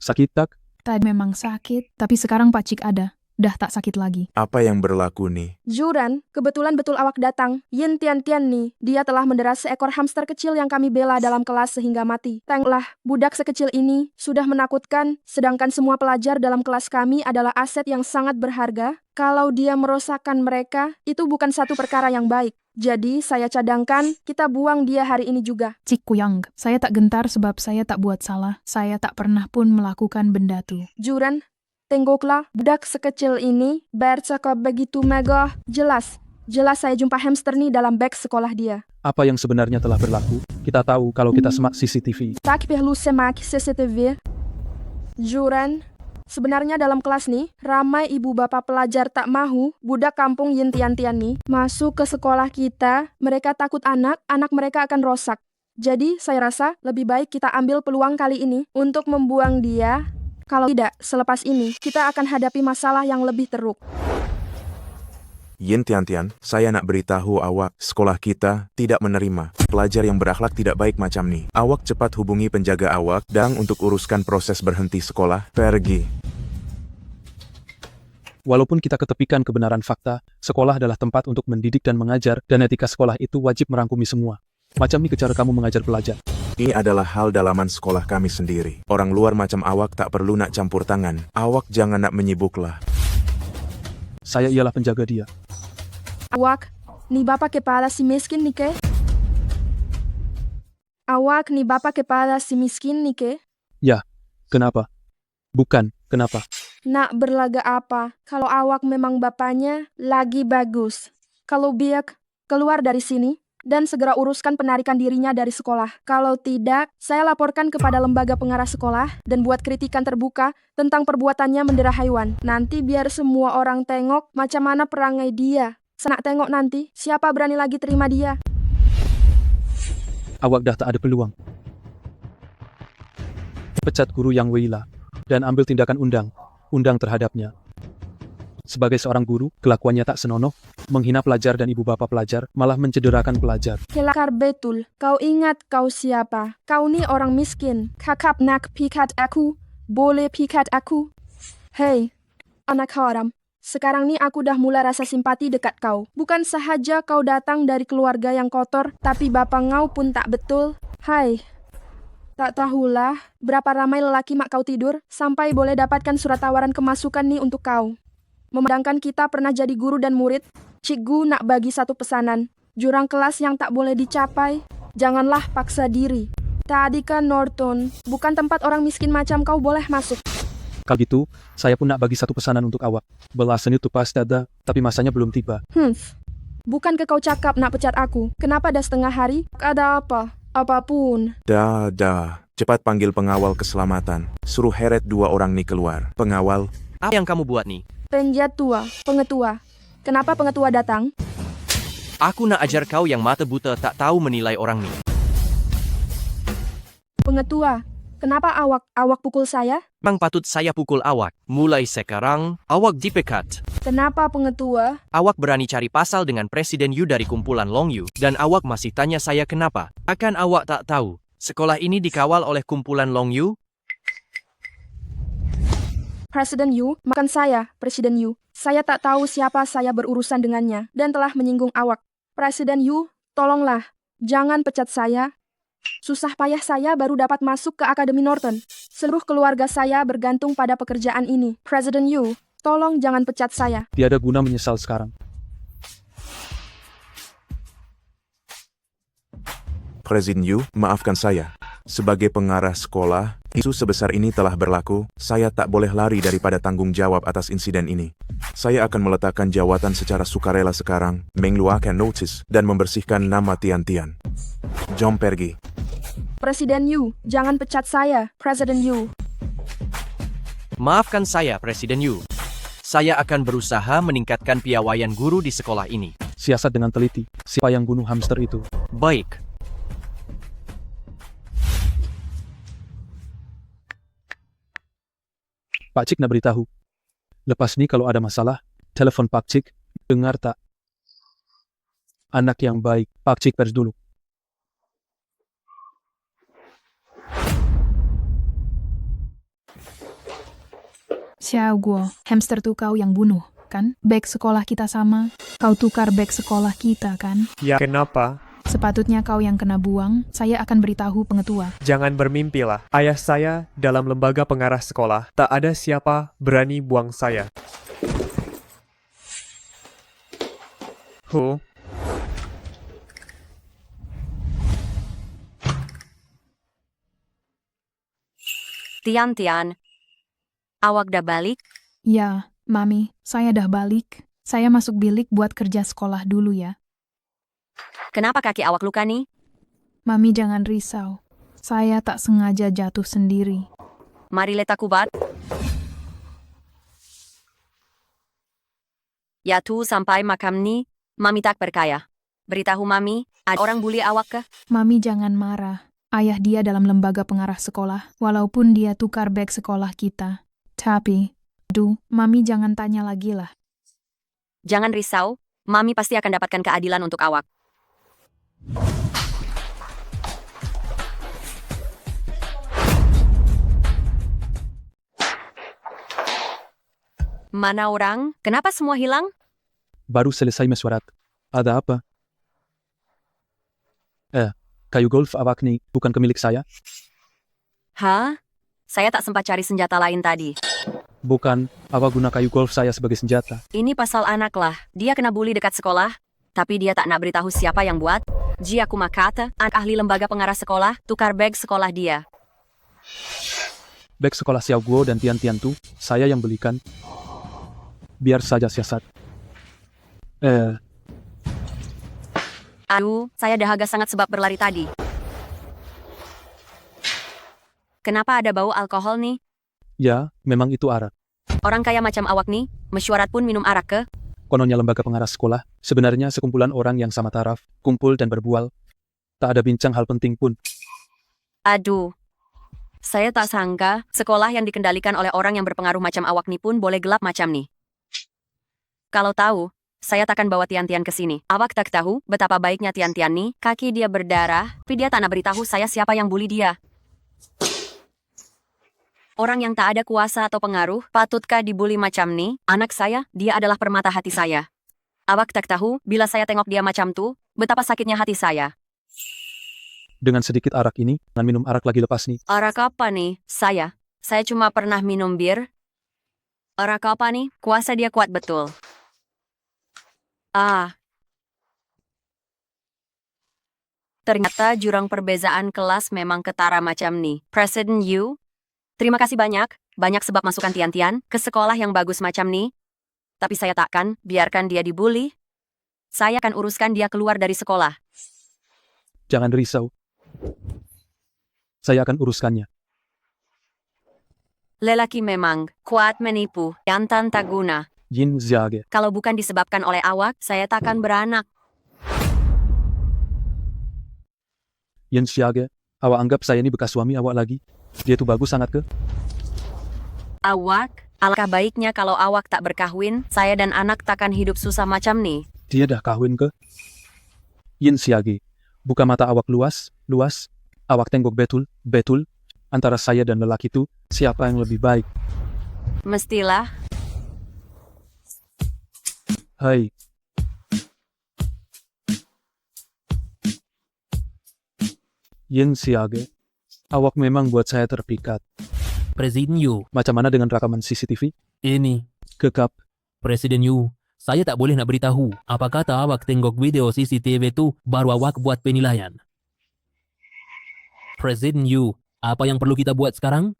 sakit tak? tadi memang sakit, tapi sekarang Pak Cik ada. Dah tak sakit lagi. Apa yang berlaku nih? Juran, kebetulan betul awak datang. Yin Tian nih, dia telah mendera seekor hamster kecil yang kami bela dalam kelas sehingga mati. Tengoklah, budak sekecil ini sudah menakutkan, sedangkan semua pelajar dalam kelas kami adalah aset yang sangat berharga. Kalau dia merosakkan mereka, itu bukan satu perkara yang baik. Jadi, saya cadangkan kita buang dia hari ini juga. Cikgu Yang, saya tak gentar sebab saya tak buat salah. Saya tak pernah pun melakukan benda tu. Juran, tengoklah, budak sekecil ini bercakap begitu megah. Jelas saya jumpa hamster nih dalam beg sekolah dia. Apa yang sebenarnya telah berlaku? Kita tahu kalau kita semak CCTV. Tak perlu semak CCTV. Juran, sebenarnya dalam kelas nih, ramai ibu bapak pelajar tak mahu budak kampung Yin Tian nih masuk ke sekolah kita. Mereka takut anak mereka akan rosak. Jadi, saya rasa lebih baik kita ambil peluang kali ini untuk membuang dia. Kalau tidak, selepas ini, kita akan hadapi masalah yang lebih teruk. Yin Tian, saya nak beritahu awak, sekolah kita tidak menerima pelajar yang berakhlak tidak baik macam ni. Awak cepat hubungi penjaga awak dan untuk uruskan proses berhenti sekolah, pergi. Walaupun kita ketepikan kebenaran fakta, sekolah adalah tempat untuk mendidik dan mengajar, dan etika sekolah itu wajib merangkumi semua. Macam ni cara kamu mengajar pelajar. Ini adalah hal dalaman sekolah kami sendiri. Orang luar macam awak tak perlu nak campur tangan. Awak jangan nak menyibuklah. Saya ialah penjaga dia. Awak, ni bapak kepala si miskin ni ke? Awak ni bapak kepala si miskin ni ke? Ya, kenapa? Bukan, kenapa? Nak berlaga apa? Kalau awak memang bapaknya, lagi bagus. Kalau biak, keluar dari sini. Dan segera uruskan penarikan dirinya dari sekolah. Kalau tidak, saya laporkan kepada lembaga pengarah sekolah dan buat kritikan terbuka tentang perbuatannya mendera haiwan. Nanti biar semua orang tengok macam mana perangai dia. Senak tengok nanti, siapa berani lagi terima dia. Awak dah tak ada peluang. Pecat guru yang Weila dan ambil tindakan undang terhadapnya. Sebagai seorang guru, kelakuannya tak senonoh, menghina pelajar dan ibu bapa pelajar, malah mencederakan pelajar. Kelakar betul. Kau ingat kau siapa? Kau ni orang miskin. Kakak nak pikat aku? Boleh pikat aku? Hei, anak haram. Sekarang ni aku dah mula rasa simpati dekat kau. Bukan sahaja kau datang dari keluarga yang kotor, tapi bapa ngau pun tak betul. Hai, tak tahulah berapa ramai lelaki mak kau tidur, sampai boleh dapatkan surat tawaran kemasukan ni untuk kau. Memandangkan kita pernah jadi guru dan murid, Cikgu nak bagi satu pesanan. Jurang kelas yang tak boleh dicapai, janganlah paksa diri. Tadi kan Norton, bukan tempat orang miskin macam kau boleh masuk. Kalau gitu, saya pun nak bagi satu pesanan untuk awak. Belasan itu pasti ada, tapi masanya belum tiba. Bukan ke kau cakap nak pecat aku? Kenapa dah setengah hari? Ada apa? Apapun. Dah. Cepat panggil pengawal keselamatan. Suruh heret 2 orang ni keluar. Pengawal. Apa yang kamu buat nih? Pengetua. Kenapa pengetua datang? Aku nak ajar kau yang mata buta tak tahu menilai orang nih. Pengetua, Kenapa awak pukul saya? Memang patut saya pukul awak. Mulai sekarang, awak dipecat. Kenapa pengetua? Awak berani cari pasal dengan Presiden Yu dari kumpulan Long Yu, dan awak masih tanya saya kenapa. Akan awak tak tahu, sekolah ini dikawal oleh kumpulan Long Yu? Presiden Yu, makan saya, Presiden Yu. Saya tak tahu siapa saya berurusan dengannya, dan telah menyinggung awak. Presiden Yu, tolonglah, jangan pecat saya. Susah payah saya baru dapat masuk ke Akademi Norton. Seluruh keluarga saya bergantung pada pekerjaan ini. Presiden Yu, tolong jangan pecat saya. Tiada guna menyesal sekarang. Presiden Yu, maafkan saya. Sebagai pengarah sekolah, isu sebesar ini telah berlaku, saya tak boleh lari daripada tanggung jawab atas insiden ini. Saya akan meletakkan jawatan secara sukarela sekarang, mengeluarkan notis, dan membersihkan nama Tian-Tian. Jom pergi. Presiden Yu, jangan pecat saya, Presiden Yu. Maafkan saya, Presiden Yu. Saya akan berusaha meningkatkan piawaian guru di sekolah ini. Siasat dengan teliti. Siapa yang bunuh hamster itu? Baik. Pak Cik nak beritahu. Lepas ni kalau ada masalah, telepon Pak Cik, dengar tak? Anak yang baik, Pak Cik pers dulu. Xiao Guo, hamster tuh kau yang bunuh, kan? Beg sekolah kita sama. Kau tukar beg sekolah kita, kan? Ya, kenapa? Sepatutnya kau yang kena buang. Saya akan beritahu pengetua. Jangan bermimpilah. Ayah saya dalam lembaga pengarah sekolah. Tak ada siapa berani buang saya. Tian-Tian, awak dah balik? Ya, Mami, saya dah balik. Saya masuk bilik buat kerja sekolah dulu ya. Kenapa kaki awak luka nih? Mami jangan risau. Saya tak sengaja jatuh sendiri. Mari letak kubat. Ya tuh sampai makam nih, Mami tak percaya. Beritahu Mami, ada orang bully awak ke? Mami jangan marah. Ayah dia dalam lembaga pengarah sekolah, walaupun dia tukar beg sekolah kita. Tapi, Mami jangan tanya lagi lah. Jangan risau, Mami pasti akan dapatkan keadilan untuk awak. Mana orang? Kenapa semua hilang? Baru selesai mesyuarat. Ada apa? Kayu golf awak nih bukan kemilik saya? Hah? Saya tak sempat cari senjata lain tadi. Bukan, awak guna kayu golf saya sebagai senjata. Ini pasal anak lah. Dia kena bully dekat sekolah. Tapi dia tak nak beritahu siapa yang buat. Ji aku makata, anak ahli lembaga pengarah sekolah, tukar beg sekolah dia. Beg sekolah Xiao Guo dan Tian-Tian tuh, saya yang belikan. Biar saja siasat. Aduh, saya dahaga sangat sebab berlari tadi. Kenapa ada bau alkohol nih? Ya, memang itu arak. Orang kaya macam awak nih, mesyuarat pun minum arak ke? Kononnya lembaga pengarah sekolah, sebenarnya sekumpulan orang yang sama taraf, kumpul dan berbual. Tak ada bincang hal penting pun. Aduh, saya tak sangka sekolah yang dikendalikan oleh orang yang berpengaruh macam awak nih pun boleh gelap macam nih. Kalau tahu, saya takkan bawa Tian-Tian ke sini. Awak tak tahu betapa baiknya Tian-Tian nih, kaki dia berdarah, tapi dia tak nak beritahu saya siapa yang bully dia. Orang yang tak ada kuasa atau pengaruh, patutkah dibully macam nih? Anak saya, dia adalah permata hati saya. Awak tak tahu, bila saya tengok dia macam tuh, betapa sakitnya hati saya. Dengan sedikit arak ini, dengan minum arak lagi lepas nih. Arak apa nih? Saya cuma pernah minum bir. Arak apa nih? Kuasa dia kuat betul. Ternyata jurang perbezaan kelas memang ketara macam nih. Presiden Yu, terima kasih banyak sebab masukkan Tian-Tian ke sekolah yang bagus macam nih. Tapi saya takkan biarkan dia dibully. Saya akan uruskan dia keluar dari sekolah. Jangan risau. Saya akan uruskannya. Lelaki memang kuat menipu, jantan tak guna. Yin Ziage. Kalau bukan disebabkan oleh awak, saya takkan beranak. Yin Ziage, awak anggap saya ini bekas suami awak lagi? Dia tuh bagus sangat ke? Awak, alangkah baiknya kalau awak tak berkahwin, saya dan anak takkan hidup susah macam nih. Dia dah kahwin ke? Yin Siage, buka mata awak luas. Awak tengok betul. Antara saya dan lelaki itu, siapa yang lebih baik? Mestilah. Hai. Yin Siage, awak memang buat saya terpikat. Presiden Yu, Macam mana dengan rekaman CCTV? ini. Kekap. Presiden Yu, saya tak boleh nak beritahu. Apa kata awak tengok video CCTV tu baru awak buat penilaian. Presiden Yu, apa yang perlu kita buat sekarang?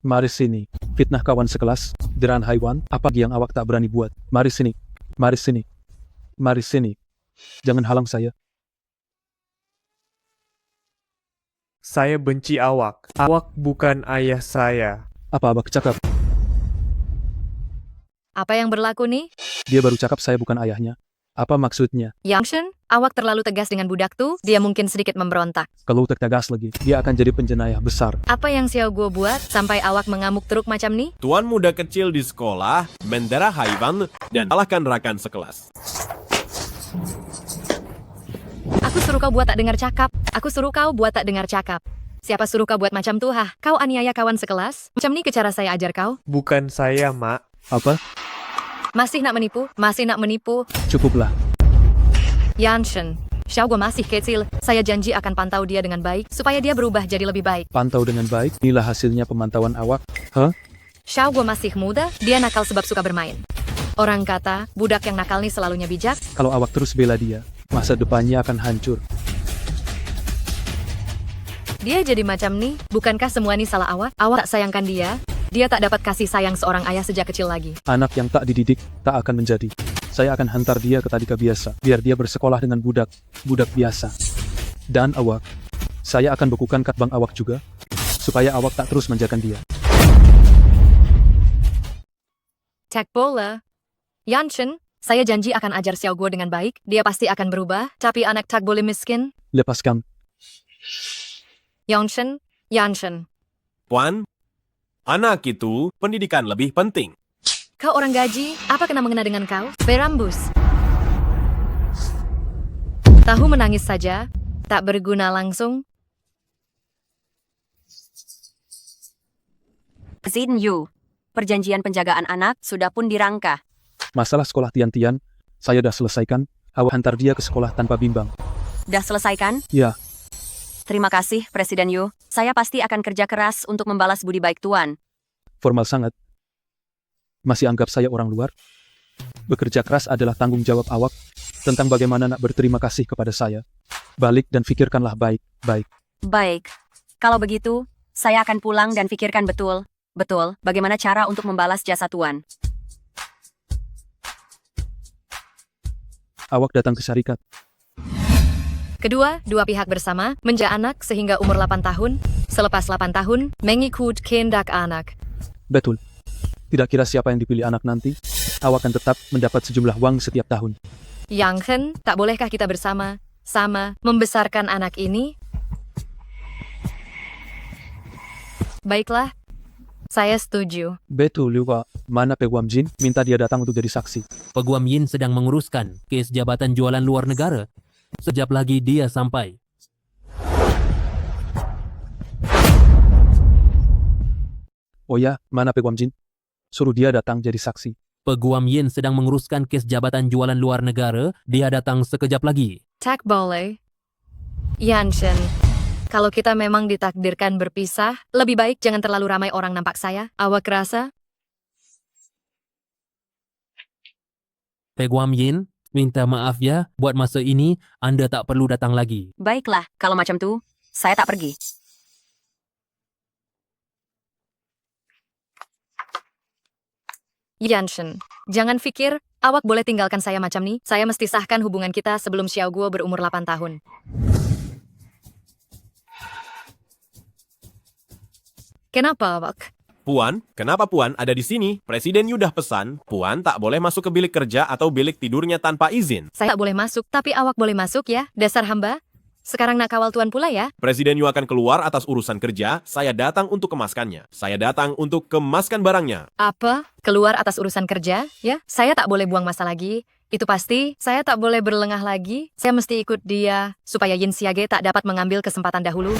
Mari sini. Fitnah kawan sekelas, deran haiwan, apa yang awak tak berani buat? Mari sini. Jangan halang saya. Saya benci awak. Awak bukan ayah saya. Apa awak cakap? Apa yang berlaku nih? Dia baru cakap saya bukan ayahnya. Apa maksudnya? Yangshen, awak terlalu tegas dengan budak tuh. Dia mungkin sedikit memberontak. Kalau tegas lagi, dia akan jadi penjenayah besar. Apa yang Xiao Guo buat sampai awak mengamuk teruk macam nih? Tuan muda kecil di sekolah, mendera haiwan, dan salahkan rakan sekelas. Aku suruh kau buat tak dengar cakap. Siapa suruh kau buat macam tuh, hah? Kau aniaya kawan sekelas? Macam nih ke cara saya ajar kau? Bukan saya, Mak. Apa? Masih nak menipu? Cukuplah. Yanshen, Xiao Guo masih kecil. Saya janji akan pantau dia dengan baik, supaya dia berubah jadi lebih baik. Pantau dengan baik, inilah hasilnya pemantauan awak. Hah? Xiao Guo masih muda, dia nakal sebab suka bermain. Orang kata, budak yang nakal nih selalunya bijak. Kalau awak terus bela dia, masa depannya akan hancur. Dia jadi macam nih, bukankah semua ini salah awak? Awak tak sayangkan dia? Dia tak dapat kasih sayang seorang ayah sejak kecil lagi. Anak yang tak dididik, tak akan menjadi. Saya akan hantar dia ke tadika biasa, biar dia bersekolah dengan budak biasa. Dan awak, saya akan bekukan katbang awak juga, supaya awak tak terus manjakan dia. Cek bola. Yanshen, saya janji akan ajar Xiao Guo dengan baik. Dia pasti akan berubah, tapi anak tak boleh miskin. Lepaskan. Yanshen. Puan, anak itu pendidikan lebih penting. Kau orang gaji, apa kena mengena dengan kau? Berambus. Tahu menangis saja, tak berguna langsung. Presiden Yu, perjanjian penjagaan anak sudah pun dirangka. Masalah sekolah Tian-Tian, saya dah selesaikan. Awak hantar dia ke sekolah tanpa bimbang. Dah selesaikan? Ya. Terima kasih, Presiden Yu. Saya pasti akan kerja keras untuk membalas budi baik Tuan. Formal sangat. Masih anggap saya orang luar? Bekerja keras adalah tanggung jawab awak tentang bagaimana nak berterima kasih kepada saya. Balik dan fikirkanlah baik-baik. Baik. Kalau begitu, saya akan pulang dan fikirkan betul bagaimana cara untuk membalas jasa Tuan. Awak datang ke syarikat. Kedua, dua pihak bersama, menja anak sehingga umur 8 tahun. Selepas 8 tahun, mengikut kehendak anak. Betul. Tidak kira siapa yang dipilih anak nanti, awak akan tetap mendapat sejumlah uang setiap tahun. Yangshen, tak bolehkah kita bersama, membesarkan anak ini? Baiklah, saya setuju. Betul juga. Mana Peguam Jin minta dia datang untuk jadi saksi. Peguam Yin sedang menguruskan kes jabatan jualan luar negara. Sekejap lagi dia sampai. Oh ya, mana Peguam Jin? Suruh dia datang jadi saksi. Peguam Yin sedang menguruskan kes jabatan jualan luar negara. Dia datang sekejap lagi. Tak boleh. Yanshen, kalau kita memang ditakdirkan berpisah, lebih baik jangan terlalu ramai orang nampak saya. Awak rasa? Peguam Yin, minta maaf ya, buat masa ini Anda tak perlu datang lagi. Baiklah, kalau macam tu, saya tak pergi. Yanshen, jangan pikir, awak boleh tinggalkan saya macam ni. Saya mesti sahkan hubungan kita sebelum Xiao Guo berumur 8 tahun. Kenapa, awak? Puan, kenapa Puan ada di sini? Presiden Yu dah pesan, Puan tak boleh masuk ke bilik kerja atau bilik tidurnya tanpa izin. Saya tak boleh masuk, tapi awak boleh masuk ya, dasar hamba. Sekarang nak kawal tuan pula ya? Presiden Yu akan keluar atas urusan kerja, saya datang untuk kemaskannya. Saya datang untuk kemaskan barangnya. Apa? Keluar atas urusan kerja? Ya, saya tak boleh buang masa lagi. Itu pasti, saya tak boleh berlengah lagi. Saya mesti ikut dia, supaya Yin Siage tak dapat mengambil kesempatan dahulu.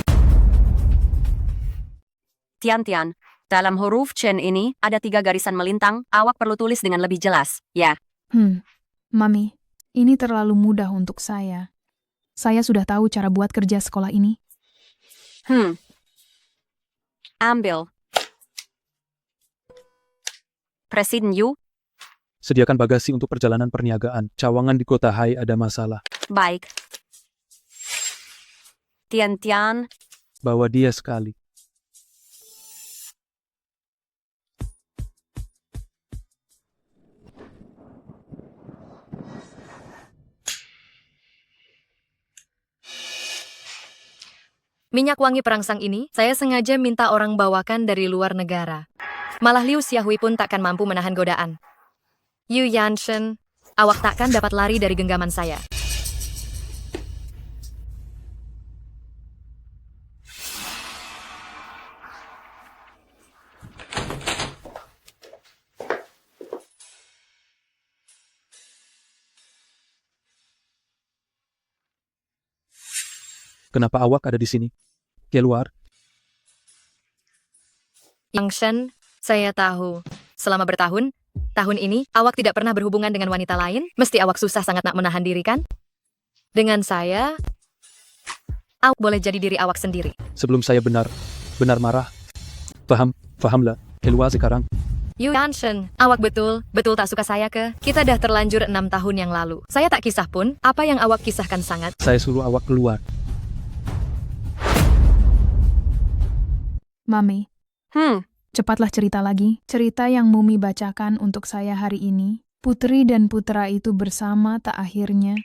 Tian, dalam huruf Chen ini ada 3 garisan melintang, awak perlu tulis dengan lebih jelas, ya. Mami, ini terlalu mudah untuk saya. Saya sudah tahu cara buat kerja sekolah ini. Ambil. Presiden Yu, Sediakan bagasi untuk perjalanan perniagaan. Cawangan di kota Hai ada masalah. baik. Tian, Bawa dia sekali. Minyak wangi perangsang ini, saya sengaja minta orang bawakan dari luar negara. Malah Liu Xiahui pun takkan mampu menahan godaan. Yu Yanshen, awak takkan dapat lari dari genggaman saya. Kenapa awak ada di sini? Keluar. Yangshen, saya tahu. Selama bertahun, tahun ini, awak tidak pernah berhubungan dengan wanita lain? Mesti awak susah sangat nak menahan diri kan? Dengan saya, awak boleh jadi diri awak sendiri. Sebelum saya benar marah. Fahamlah. Keluar sekarang. Yu Yanshen, awak betul tak suka saya ke? Kita dah terlanjur 6 tahun yang lalu. Saya tak kisah pun, apa yang awak kisahkan sangat. Saya suruh awak keluar. Mami, cepatlah cerita lagi. Cerita yang Mumi bacakan untuk saya hari ini. Putri dan putra itu bersama tak akhirnya.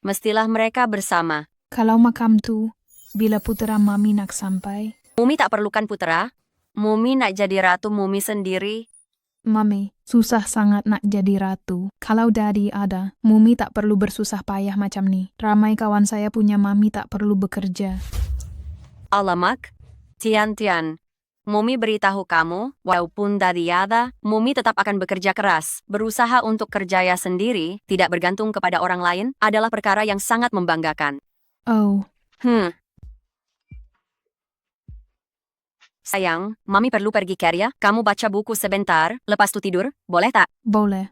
Mestilah mereka bersama. Kalau makam tu, bila putra Mami nak sampai. Mumi tak perlukan putra. Mumi nak jadi ratu Mumi sendiri. Mami, susah sangat nak jadi ratu. Kalau Daddy ada, Mumi tak perlu bersusah payah macam ni. Ramai kawan saya punya Mami tak perlu bekerja. Alamak, Tian, Mumi beritahu kamu, walaupun Daddy ada, Mumi tetap akan bekerja keras. Berusaha untuk kerjaya sendiri, tidak bergantung kepada orang lain, adalah perkara yang sangat membanggakan. Oh. Sayang, Mami perlu pergi kerja. Kamu baca buku sebentar, lepas tu tidur, boleh tak? Boleh.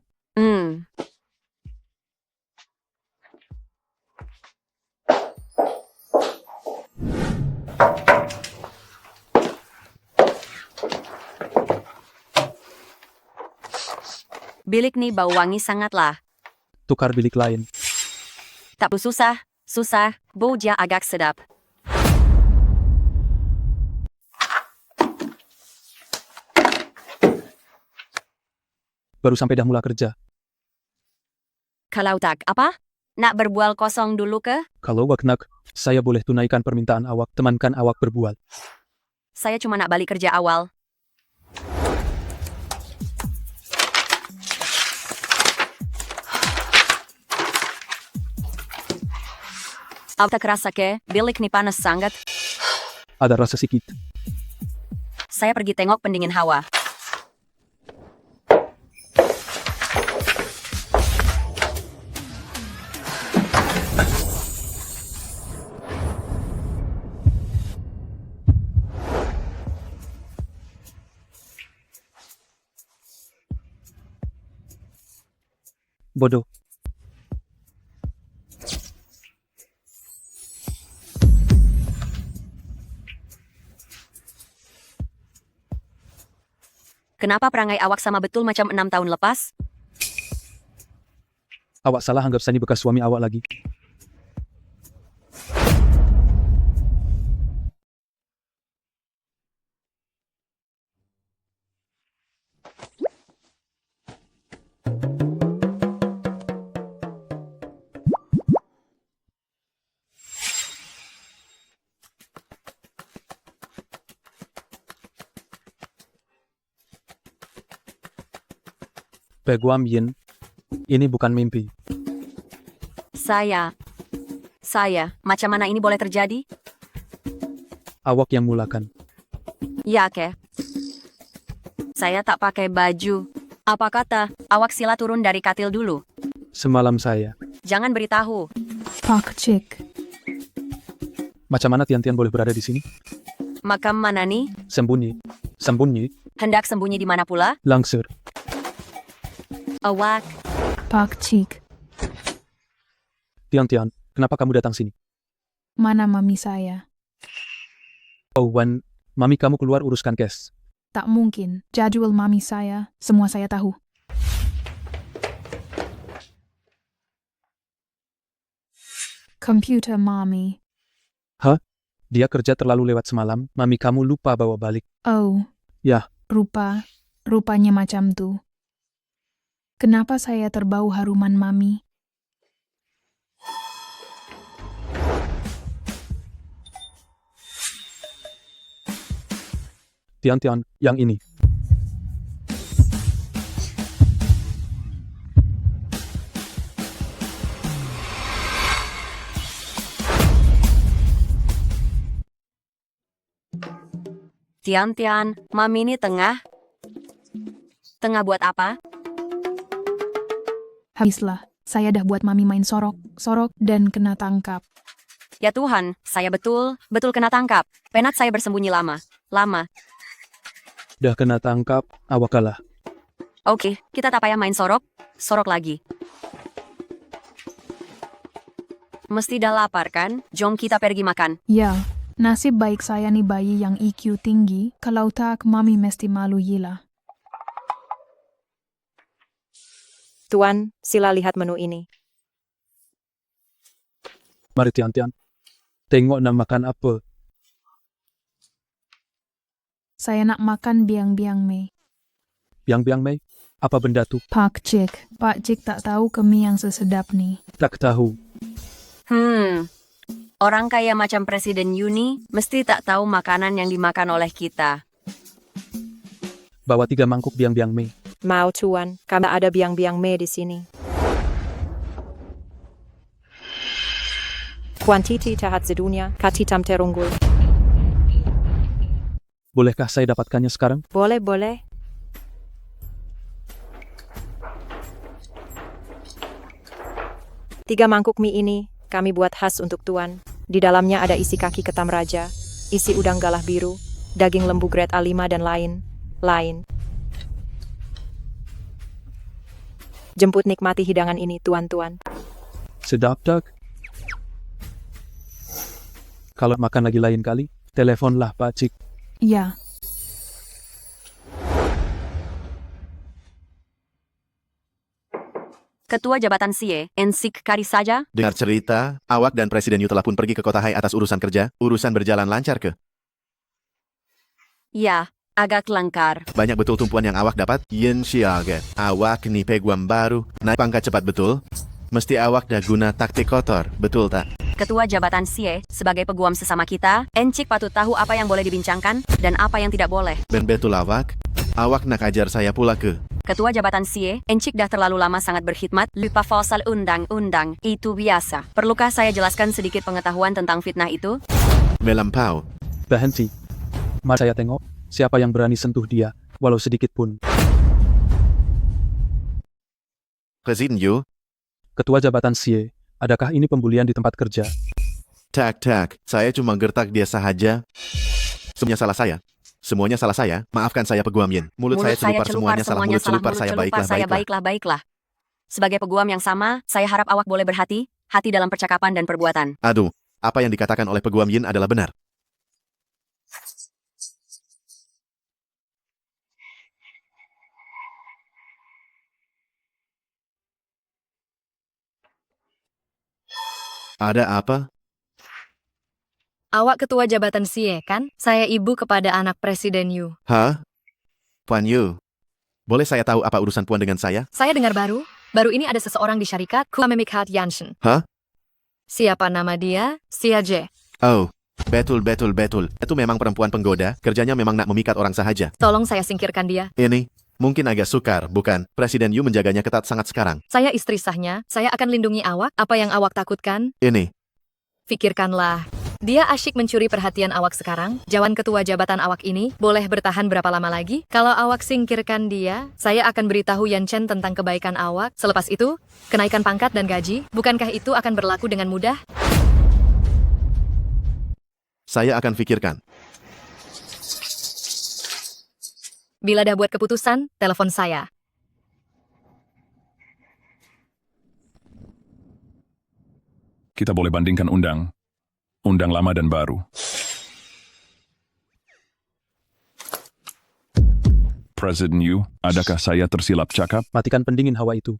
Bilik ni bau wangi sangatlah. Tukar bilik lain. Tak perlu susah, bau dia agak sedap. Baru sampai dah mula kerja. Kalau tak, apa? Nak berbual kosong dulu ke? Kalau awak nak, saya boleh tunaikan permintaan awak. Temankan awak berbual. Saya cuma nak balik kerja awal. Awak tak rasa ke, bilik ni panas sangat? Ada rasa sikit. Saya pergi tengok pendingin hawa. Bodoh. Kenapa perangai awak sama betul macam 6 tahun lepas? Awak salah anggap Sani bekas suami awak lagi. Peguam Yin, ini bukan mimpi. Saya, macam mana ini boleh terjadi? Awak yang mulakan. Ya, ke. Saya tak pakai baju. Apa kata, awak sila turun dari katil dulu. Semalam saya. Jangan beritahu. Pak Cik. Macam mana Tian-Tian boleh berada di sini? Makam mana nih? Sembunyi. Sembunyi. Hendak sembunyi di mana pula? Langsir. Awak. Pak Cik. Tian-Tian, kenapa kamu datang sini? Mana mami saya? Oh, Wan, mami kamu keluar uruskan cash. Tak mungkin. Jadwal mami saya, semua saya tahu. Computer mami. Hah? Dia kerja terlalu lewat semalam, mami kamu lupa bawa balik. Oh. Ya. Rupanya macam tuh. Kenapa saya terbau haruman mami? Tian-Tian, yang ini. Tian-Tian, mami ini tengah buat apa? Habislah, saya dah buat mami main sorok, dan kena tangkap. Ya Tuhan, saya betul kena tangkap. Penat saya bersembunyi lama. Dah kena tangkap, awak kalah. Oke, kita tak payah main sorok lagi. Mesti dah lapar kan? Jom kita pergi makan. Ya, nasib baik saya nih bayi yang IQ tinggi, kalau tak mami mesti malu gila. Tuan, sila lihat menu ini. Mari Tian-Tian. Tengok nak makan apa. Saya nak makan biang-biang mei. Biang-biang Mei? Apa benda tu? Pak Cik tak tahu kemi yang sesedap nih. Tak tahu. Orang kaya macam Presiden Yuni mesti tak tahu makanan yang dimakan oleh kita. Bawa 3 mangkuk biang-biang Mei. Mau Tuan, kami ada biang-biang mie di sini. Kuantiti tahat sedunia, katitam terunggul. Bolehkah saya dapatkannya sekarang? Boleh. Tiga mangkuk mie ini, kami buat khas untuk Tuan. Di dalamnya ada isi kaki ketam raja, isi udang galah biru, daging lembu grade A5 dan lain. Jemput nikmati hidangan ini, tuan-tuan. Sedap tak? Kalau makan lagi lain kali, teleponlah Pak Cik. Ya. Ketua Jabatan CIE, Ensik Kari saja? Dengar cerita, awak dan Presiden Yu telah pun pergi ke kota Hai atas urusan kerja. Urusan berjalan lancar ke? Ya, agak langkar. Banyak betul tumpuan yang awak dapat? Yen siaga. Awak ni peguam baru. Naik pangkat cepat betul? Mesti awak dah guna taktik kotor, betul tak? Ketua Jabatan CIE, sebagai peguam sesama kita, Encik patut tahu apa yang boleh dibincangkan dan apa yang tidak boleh. Ben betul awak? Awak nak ajar saya pula ke? Ketua Jabatan CIE, Encik dah terlalu lama sangat berkhidmat, lupa pasal undang-undang, itu biasa. Perlukah saya jelaskan sedikit pengetahuan tentang fitnah itu? Melampau. Berhenti. Mari saya tengok, siapa yang berani sentuh dia, walau sedikit pun. Presiden Yu? Ketua Jabatan CIE, adakah ini pembulian di tempat kerja? Tak, saya cuma gertak dia sahaja. Semuanya salah saya. Maafkan saya peguam Yin. Mulut saya celupar, semuanya salah. Mulut celupar saya, baiklah. Sebagai peguam yang sama, saya harap awak boleh berhati dalam percakapan dan perbuatan. Aduh, apa yang dikatakan oleh peguam Yin adalah benar. Ada apa? Awak ketua jabatan CIE, kan? Saya ibu kepada anak Presiden Yu. Hah? Puan Yu, boleh saya tahu apa urusan Puan dengan saya? Saya dengar baru ini ada seseorang di syarikat Kuamemikhat Yanshen. Hah? Siapa nama dia? Siaje. Oh, betul. Itu memang perempuan penggoda, kerjanya memang nak memikat orang sahaja. Tolong saya singkirkan dia. Ini, mungkin agak sukar, bukan? Presiden Yu menjaganya ketat sangat sekarang. Saya istri sahnya, saya akan lindungi awak. Apa yang awak takutkan? Ini, Pikirkanlah. Dia asyik mencuri perhatian awak sekarang. Jawan ketua jabatan awak ini boleh bertahan berapa lama lagi? Kalau awak singkirkan dia, saya akan beritahu Yan Chen tentang kebaikan awak. Selepas itu, kenaikan pangkat dan gaji. Bukankah itu akan berlaku dengan mudah? Saya akan pikirkan. Bila dah buat keputusan, telepon saya. Kita boleh bandingkan undang lama dan baru. Presiden Yu, adakah saya tersilap cakap? Matikan pendingin hawa itu.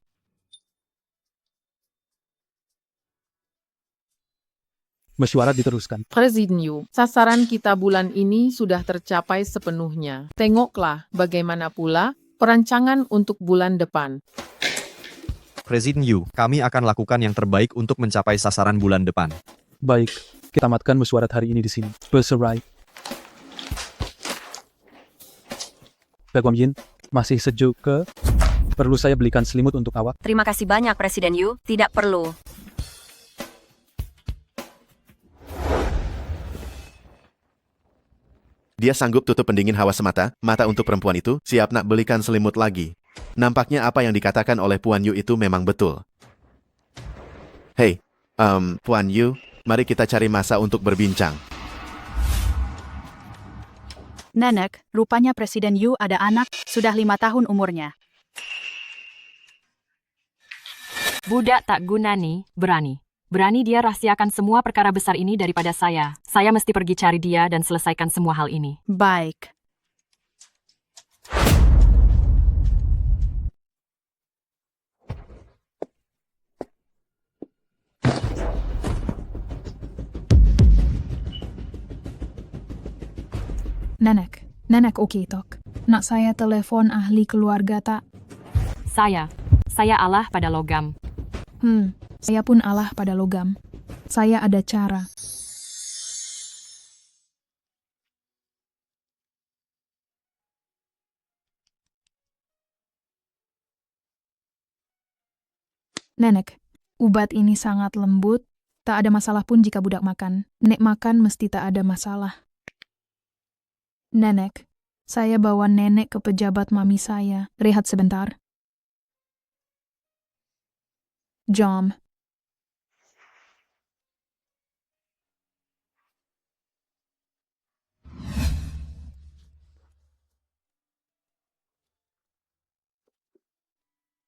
Mesyuarat diteruskan. Presiden Yu, sasaran kita bulan ini sudah tercapai sepenuhnya. Tengoklah bagaimana pula perancangan untuk bulan depan. Presiden Yu, kami akan lakukan yang terbaik untuk mencapai sasaran bulan depan. Baik, kita tamatkan mesyuarat hari ini di sini. Berserai. Begum Yin, masih sejuk ke? Perlu saya belikan selimut untuk awak? Terima kasih banyak, Presiden Yu. Tidak perlu. Dia sanggup tutup pendingin hawa semata, mata untuk perempuan itu, siap nak belikan selimut lagi. Nampaknya apa yang dikatakan oleh Puan Yu itu memang betul. Hei, Puan Yu, mari kita cari masa untuk berbincang. Nenek, rupanya Presiden Yu ada anak, sudah 5 tahun umurnya. Budak tak guna nih, berani. Berani dia rahasiakan semua perkara besar ini daripada saya. Saya mesti pergi cari dia dan selesaikan semua hal ini. Baik. Nenek oke tok. Nak saya telepon ahli keluarga tak? Saya Allah pada logam. Saya pun Allah pada logam. Saya ada cara. Nenek, ubat ini sangat lembut. Tak ada masalah pun jika budak makan. Nek makan mesti tak ada masalah. Nenek, saya bawa nenek ke pejabat mami saya. Rehat sebentar. Jom.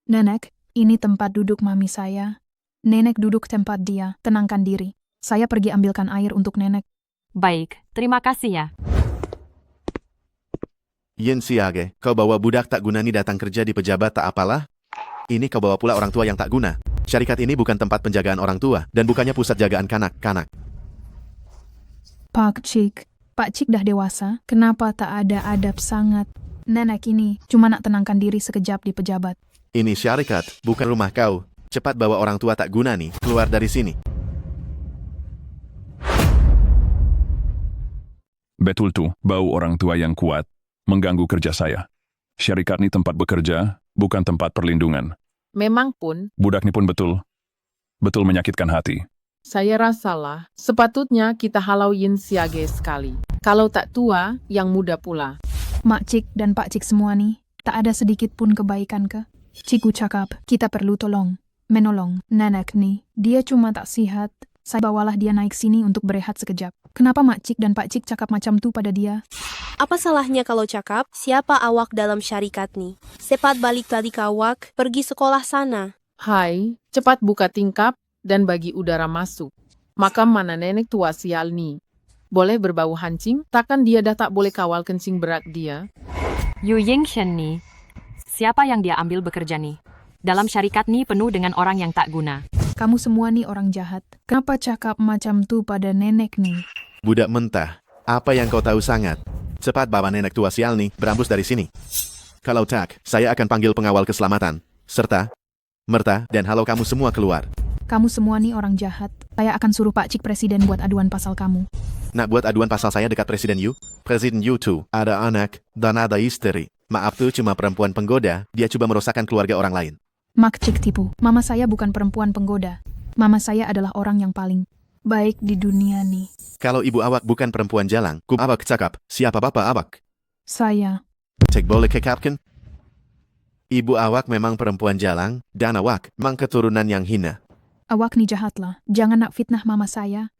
Nenek, ini tempat duduk mami saya. Nenek duduk tempat dia, tenangkan diri. Saya pergi ambilkan air untuk nenek. Baik, terima kasih ya. Yin Siage, kau bawa budak tak guna ni datang kerja di pejabat tak apalah? Ini kau bawa pula orang tua yang tak guna. Syarikat ini bukan tempat penjagaan orang tua, dan bukannya pusat jagaan kanak-kanak. Pak Cik dah dewasa, kenapa tak ada adab sangat? Nenek ini cuma nak tenangkan diri sekejap di pejabat. Ini syarikat, bukan rumah kau. Cepat bawa orang tua tak guna nih, keluar dari sini. Betul tuh, bau orang tua yang kuat mengganggu kerja saya. Syarikat ini tempat bekerja, bukan tempat perlindungan. Memang pun, Budak ini pun betul menyakitkan hati. saya rasalah sepatutnya kita halau Yin Siage sekali. Kalau tak tua, yang muda pula. Mak Cik dan Pak Cik semua nih, tak ada sedikit pun kebaikan ke? Cikgu cakap, kita perlu menolong. Nenek nih, dia cuma tak sihat. Saya bawalah dia naik sini untuk berehat sekejap. Kenapa Mak Cik dan Pak Cik cakap macam tu pada dia? Apa salahnya kalau cakap, siapa awak dalam syarikat nih? Cepat balik tadi ke awak, pergi sekolah sana. Hai, cepat buka tingkap dan bagi udara masuk. Makam mana nenek tua sial nih? Boleh berbau hancing? Takkan dia dah tak boleh kawal kencing berat dia? Yu Yingshen nih, siapa yang dia ambil bekerja nih? Dalam syarikat nih penuh dengan orang yang tak guna. Kamu semua nih orang jahat. Kenapa cakap macam tu pada nenek nih? Budak mentah, apa yang kau tahu sangat? Cepat bawa nenek tua sial nih, berambus dari sini. Kalau tak, saya akan panggil pengawal keselamatan. Serta, Merta, dan halo kamu semua keluar. Kamu semua nih orang jahat. Saya akan suruh Pak Cik Presiden buat aduan pasal kamu. Nak buat aduan pasal saya dekat Presiden Yu? Presiden Yu tuh, ada anak, dan ada istri. Maaf tuh cuma perempuan penggoda, dia coba merosakkan keluarga orang lain. Mak Cik tipu. Mama saya bukan perempuan penggoda. Mama saya adalah orang yang paling baik di dunia nih. Kalau ibu awak bukan perempuan jalang, awak cakap, siapa bapak awak? Saya, Cek boleh kekapkan? Ibu awak memang perempuan jalang, dan awak memang keturunan yang hina. awak nih jahatlah. Jangan nak fitnah mama saya.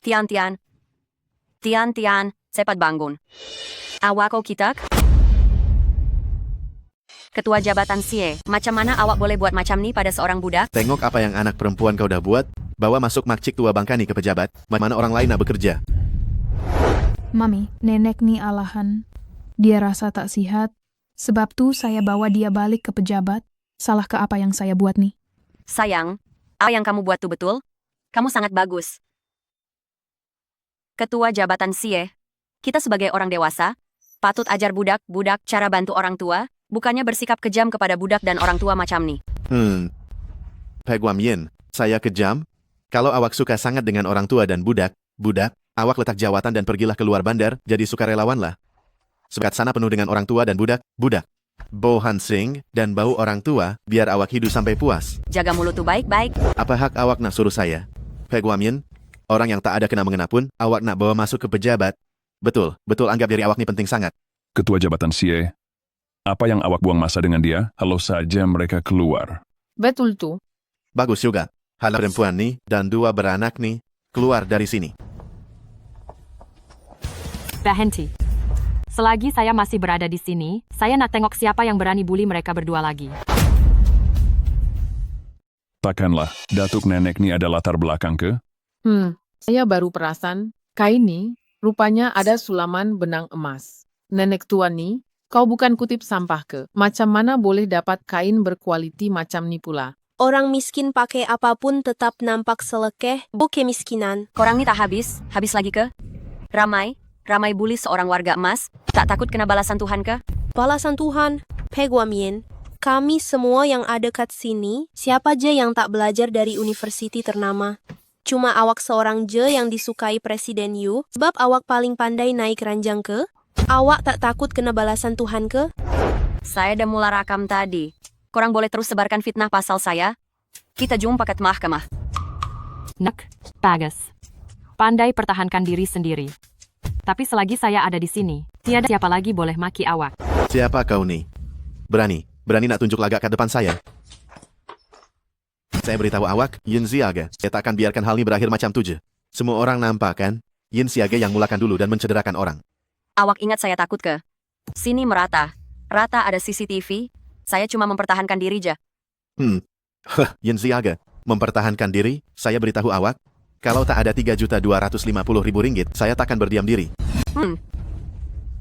Tian, cepat bangun. Awak kau kitak? Ketua jabatan Sie, macam mana awak boleh buat macam ni pada seorang budak? Tengok apa yang anak perempuan kau dah buat, bawa masuk makcik tua bangkani ke pejabat, mana orang lain nak bekerja. Mami, nenek nih alahan. Dia rasa tak sihat. Sebab tuh saya bawa dia balik ke pejabat. Salah ke apa yang saya buat nih? Sayang, apa yang kamu buat tuh betul? Kamu sangat bagus. Ketua jabatan Sie, kita sebagai orang dewasa, patut ajar budak-budak cara bantu orang tua, bukannya bersikap kejam kepada budak dan orang tua macam nih. Peguam Yin, saya kejam? Kalau awak suka sangat dengan orang tua dan budak, awak letak jawatan dan pergilah keluar bandar, jadi sukarelawan lah. Sekat sana penuh dengan orang tua dan budak. Bau hansing dan bau orang tua, biar awak hidup sampai puas. Jaga mulut tuh baik-baik. Apa hak awak nak suruh saya? Peguam Yin, orang yang tak ada kena-mengena pun, awak nak bawa masuk ke pejabat. Betul anggap diri awak ni penting sangat. Ketua Jabatan Sie, apa yang awak buang masa dengan dia, halo saja mereka keluar. Betul tuh. Bagus juga. Hal perempuan nih dan 2 beranak nih, keluar dari sini. Berhenti. Selagi saya masih berada di sini, saya nak tengok siapa yang berani bully mereka berdua lagi. Takkanlah, datuk nenek ni ada latar belakang ke? Saya baru perasan, kain nih, rupanya ada sulaman benang emas. Nenek tua nih, kau bukan kutip sampah ke? Macam mana boleh dapat kain berkualiti macam ni pula? Orang miskin pakai apapun tetap nampak selekeh, kemiskinan. Korang nih tak habis lagi ke? Ramai bully seorang warga emas, tak takut kena balasan Tuhan ke? Balasan Tuhan, Peguam Yin. Kami semua yang ada kat sini, siapa je yang tak belajar dari universiti ternama? Cuma awak seorang je yang disukai Presiden Yu, sebab awak paling pandai naik ranjang ke? Awak tak takut kena balasan Tuhan ke? Saya dah mula rakam tadi. Korang boleh terus sebarkan fitnah pasal saya? Kita jumpa kat mahkamah. Nak, bagus. Pandai pertahankan diri sendiri. Tapi selagi saya ada di sini, tiada siapa lagi boleh maki awak. Siapa kau nih? Berani nak tunjuk lagak kat depan saya? Saya beritahu awak, Yin Siaga, saya tak akan biarkan hal ini berakhir macam tu je. Semua orang nampak kan? Yin Siaga yang mulakan dulu dan mencederakan orang. Awak ingat saya takut ke? Sini merata. Rata ada CCTV. Saya cuma mempertahankan diri je. Yin Siaga, mempertahankan diri, saya beritahu awak, kalau tak ada 3.250.000 ringgit, saya takkan berdiam diri.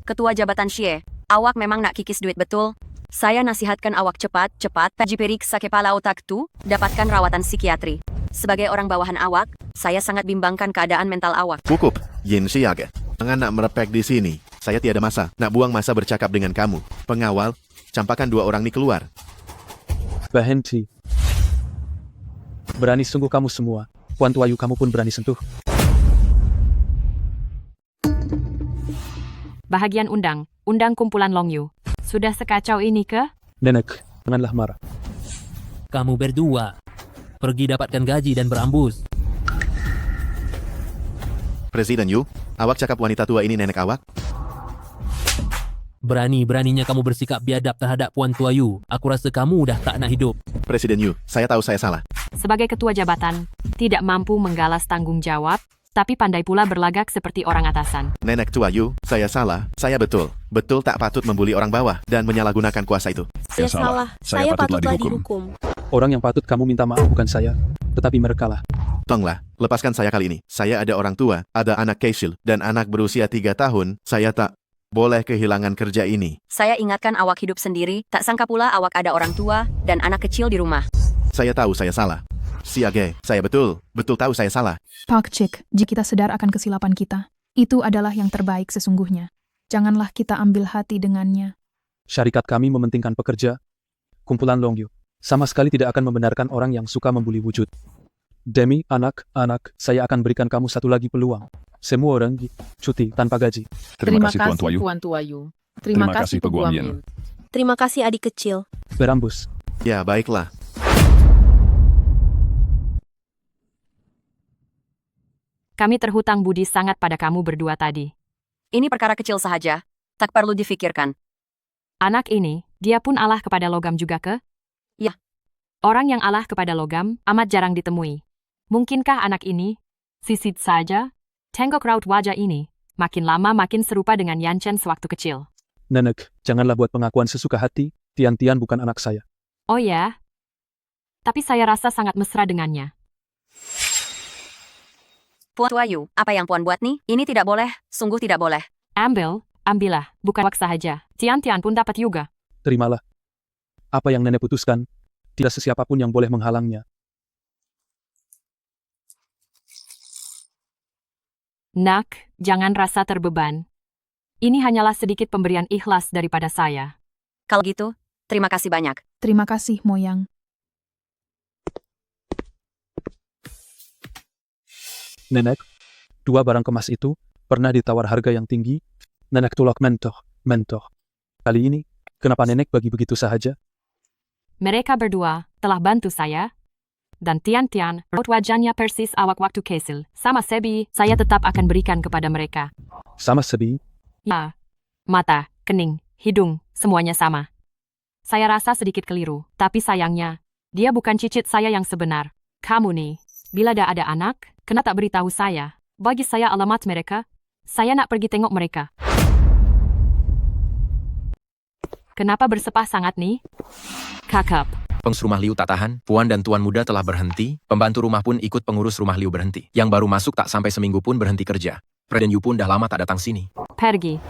Ketua jabatan Sie, awak memang nak kikis duit betul? Saya nasihatkan awak cepat pergi periksa kepala otak tu, dapatkan rawatan psikiatri. Sebagai orang bawahan awak, saya sangat bimbangkan keadaan mental awak. Cukup, Yin Siaga. Jangan nak merepek di sini. Saya tiada masa, nak buang masa bercakap dengan kamu. Pengawal, campakan 2 orang ni keluar. Berhenti. Berani sungguh kamu semua. Puan Tua Yu kamu pun berani sentuh. Bahagian undang kumpulan Long Yu. Sudah sekacau ini ke? Nenek, janganlah marah. Kamu berdua, pergi dapatkan gaji dan berambus. Presiden Yu, awak cakap wanita tua ini nenek awak? Berani-beraninya kamu bersikap biadab terhadap Puan Tua Yu. Aku rasa kamu dah tak nak hidup. Presiden Yu, saya tahu saya salah. Sebagai ketua jabatan, tidak mampu menggalas tanggung jawab, tapi pandai pula berlagak seperti orang atasan. Nenek tua Yu, saya salah. Saya betul tak patut membuli orang bawah dan menyalahgunakan kuasa itu. Saya salah. Saya patutlah dihukum. Orang yang patut kamu minta maaf bukan saya, tetapi mereka lah. Tolonglah, lepaskan saya kali ini. Saya ada orang tua, ada anak kecil, dan anak berusia 3 tahun. Saya tak boleh kehilangan kerja ini. Saya ingatkan awak hidup sendiri, tak sangka pula awak ada orang tua dan anak kecil di rumah. Saya tahu saya salah. Siage, saya betul tahu saya salah. Pak Cik, jika kita sadar akan kesilapan kita, itu adalah yang terbaik sesungguhnya. Janganlah kita ambil hati dengannya. Syarikat kami mementingkan pekerja. Kumpulan Long Yu sama sekali tidak akan membenarkan orang yang suka membuli wujud. Demi anak-anak, saya akan berikan kamu satu lagi peluang. Semua orang cuti tanpa gaji. Terima kasih Puan Tua Yu. Terima kasih Peguam Yin. Terima kasih adik kecil. Berambus. Ya, baiklah. Kami terhutang budi sangat pada kamu berdua tadi. Ini perkara kecil saja, tak perlu difikirkan. Anak ini, dia pun alah kepada logam juga ke? Ya. Orang yang alah kepada logam amat jarang ditemui. Mungkinkah anak ini? Sisit saja. Tengok raut wajah ini. Makin lama makin serupa dengan Yan Chen sewaktu kecil. Nenek, janganlah buat pengakuan sesuka hati. Tian-Tian bukan anak saya. Oh ya? Tapi saya rasa sangat mesra dengannya. Puan Tua Yu, apa yang Puan buat nih? Ini tidak boleh, sungguh tidak boleh. Ambillah, bukan wak sahaja. Tian-Tian pun dapat juga. Terimalah. Apa yang nenek putuskan, tidak sesiapapun yang boleh menghalangnya. Nak, jangan rasa terbeban. Ini hanyalah sedikit pemberian ikhlas daripada saya. Kalau gitu, terima kasih banyak. Terima kasih, Moyang. Nenek, 2 barang kemas itu pernah ditawar harga yang tinggi. Nenek tolak mentor. Kali ini, kenapa nenek bagi begitu saja? Mereka berdua telah bantu saya. Dan Tian-Tian, raut wajahnya persis awak waktu Kesil. Sama Sebi, saya tetap akan berikan kepada mereka. Sama Sebi? Ya. Mata, kening, hidung, semuanya sama. Saya rasa sedikit keliru, tapi sayangnya, dia bukan cicit saya yang sebenar. Kamu nih, bila ada anak, kena tak beritahu saya. Bagi saya alamat mereka, saya nak pergi tengok mereka. Kenapa bersepah sangat nih? Kakap. Pengurus rumah Liu tak tahan, Puan dan Tuan Muda telah berhenti, pembantu rumah pun ikut pengurus rumah Liu berhenti. Yang baru masuk tak sampai seminggu pun berhenti kerja. Presiden Yu pun dah lama tak datang sini. Pergi.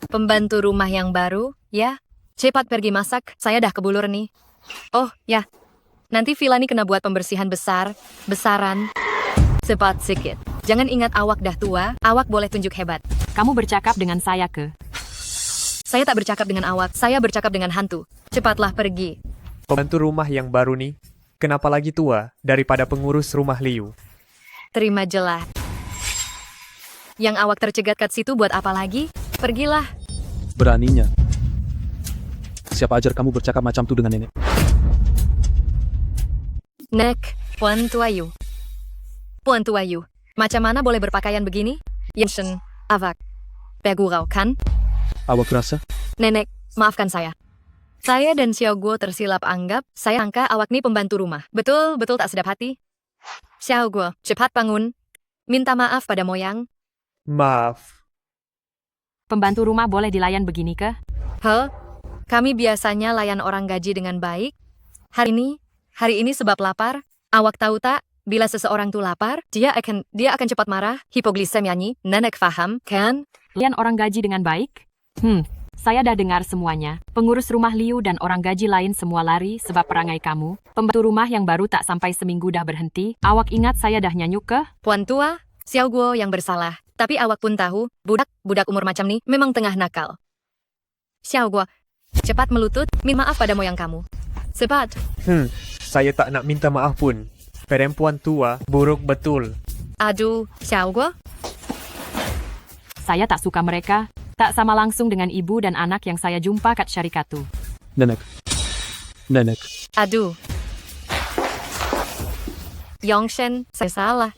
Pembantu rumah yang baru, ya? Cepat pergi masak, saya dah kebulur nih. Oh, ya. Nanti villa ini kena buat pembersihan besaran. Cepat sikit. Jangan ingat awak dah tua, awak boleh tunjuk hebat. Kamu bercakap dengan saya ke? Saya tak bercakap dengan awak, saya bercakap dengan hantu. Cepatlah pergi. Pembantu rumah yang baru nih, kenapa lagi tua daripada pengurus rumah Liu? Terima jelas. Yang awak tercegat kat situ buat apa lagi? Pergilah. Beraninya. Siapa ajar kamu bercakap macam tu dengan nenek? Nek, Puan Tua Yu. Puan Tua Yu, macam mana boleh berpakaian begini? Yenshen, awak. Pegurau kan? Awak rasa? Nenek, maafkan saya. Saya dan Xiao Guo tersilap anggap, saya angka awak ni pembantu rumah. Betul tak sedap hati. Xiao Guo, cepat bangun. Minta maaf pada Moyang. Maaf. Pembantu rumah boleh dilayan begini ke? Kami biasanya layan orang gaji dengan baik. Hari ini sebab lapar. Awak tahu tak, bila seseorang tu lapar, dia akan cepat marah. Hipoglisemianya, nenek faham, kan? Layan orang gaji dengan baik? Saya dah dengar semuanya. Pengurus rumah Liu dan orang gaji lain semua lari sebab perangai kamu. Pembantu rumah yang baru tak sampai seminggu dah berhenti. Awak ingat saya dah nyanyuk ke? Puan tua, Xiao Guo yang bersalah. Tapi awak pun tahu, budak umur macam ni memang tengah nakal. Xiao Guo, cepat melutut, minta maaf pada moyang kamu. Cepat. Saya tak nak minta maaf pun. Perempuan tua buruk betul. Aduh, Xiao Guo. Saya tak suka mereka. Tak sama langsung dengan ibu dan anak yang saya jumpa kat syarikat tu. Nenek. Aduh. Yongshen, saya salah.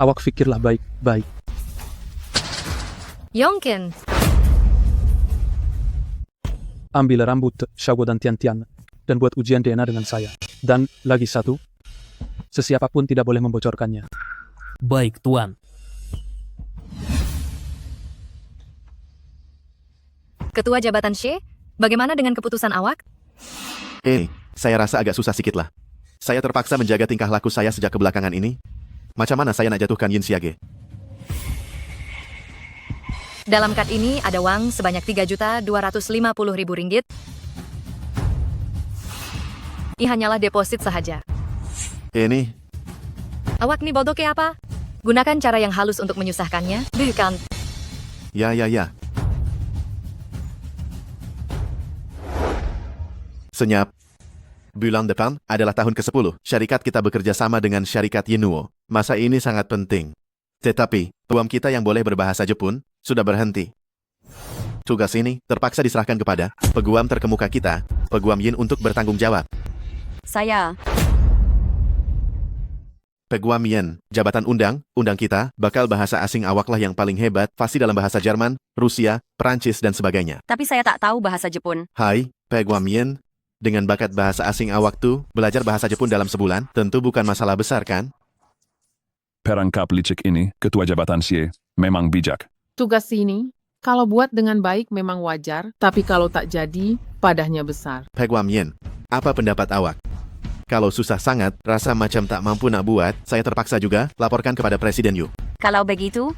Awak fikirlah baik-baik. Yongken. Ambil rambut Xiaoguo dan Tian-Tian dan buat ujian DNA dengan saya. Dan lagi satu, sesiapapun tidak boleh membocorkannya. Baik, Tuan. Ketua Jabatan She, bagaimana dengan keputusan awak? Saya rasa agak susah sikit lah. Saya terpaksa menjaga tingkah laku saya sejak kebelakangan ini. Macam mana saya nak jatuhkan Yin Xiage? Dalam kad ini ada wang sebanyak 3.250.000 ringgit. Ini hanyalah deposit sahaja. Ini? Awak nih bodoh ke apa? Gunakan cara yang halus untuk menyusahkannya, bukan? Ya. Senyap. Bulan depan adalah tahun ke-10. Syarikat kita bekerja sama dengan syarikat Yenuo. Masa ini sangat penting. Tetapi, tuan kita yang boleh berbahasa Jepun sudah berhenti. Tugas ini terpaksa diserahkan kepada peguam terkemuka kita, Peguam Yin untuk bertanggung jawab. Saya, Peguam Yin, jabatan undang kita, bakal bahasa asing awaklah yang paling hebat, fasih dalam bahasa Jerman, Rusia, Perancis, dan sebagainya. tapi saya tak tahu bahasa Jepun. Hai, Peguam Yin, dengan bakat bahasa asing awak tuh, belajar bahasa Jepun dalam sebulan, tentu bukan masalah besar kan? Perangkap licik ini, ketua jabatan Xie, memang bijak. Tugas ini, kalau buat dengan baik memang wajar, tapi kalau tak jadi, padahnya besar. Peguam Yin, apa pendapat awak? Kalau susah sangat, rasa macam tak mampu nak buat, saya terpaksa juga laporkan kepada Presiden Yu. Kalau begitu,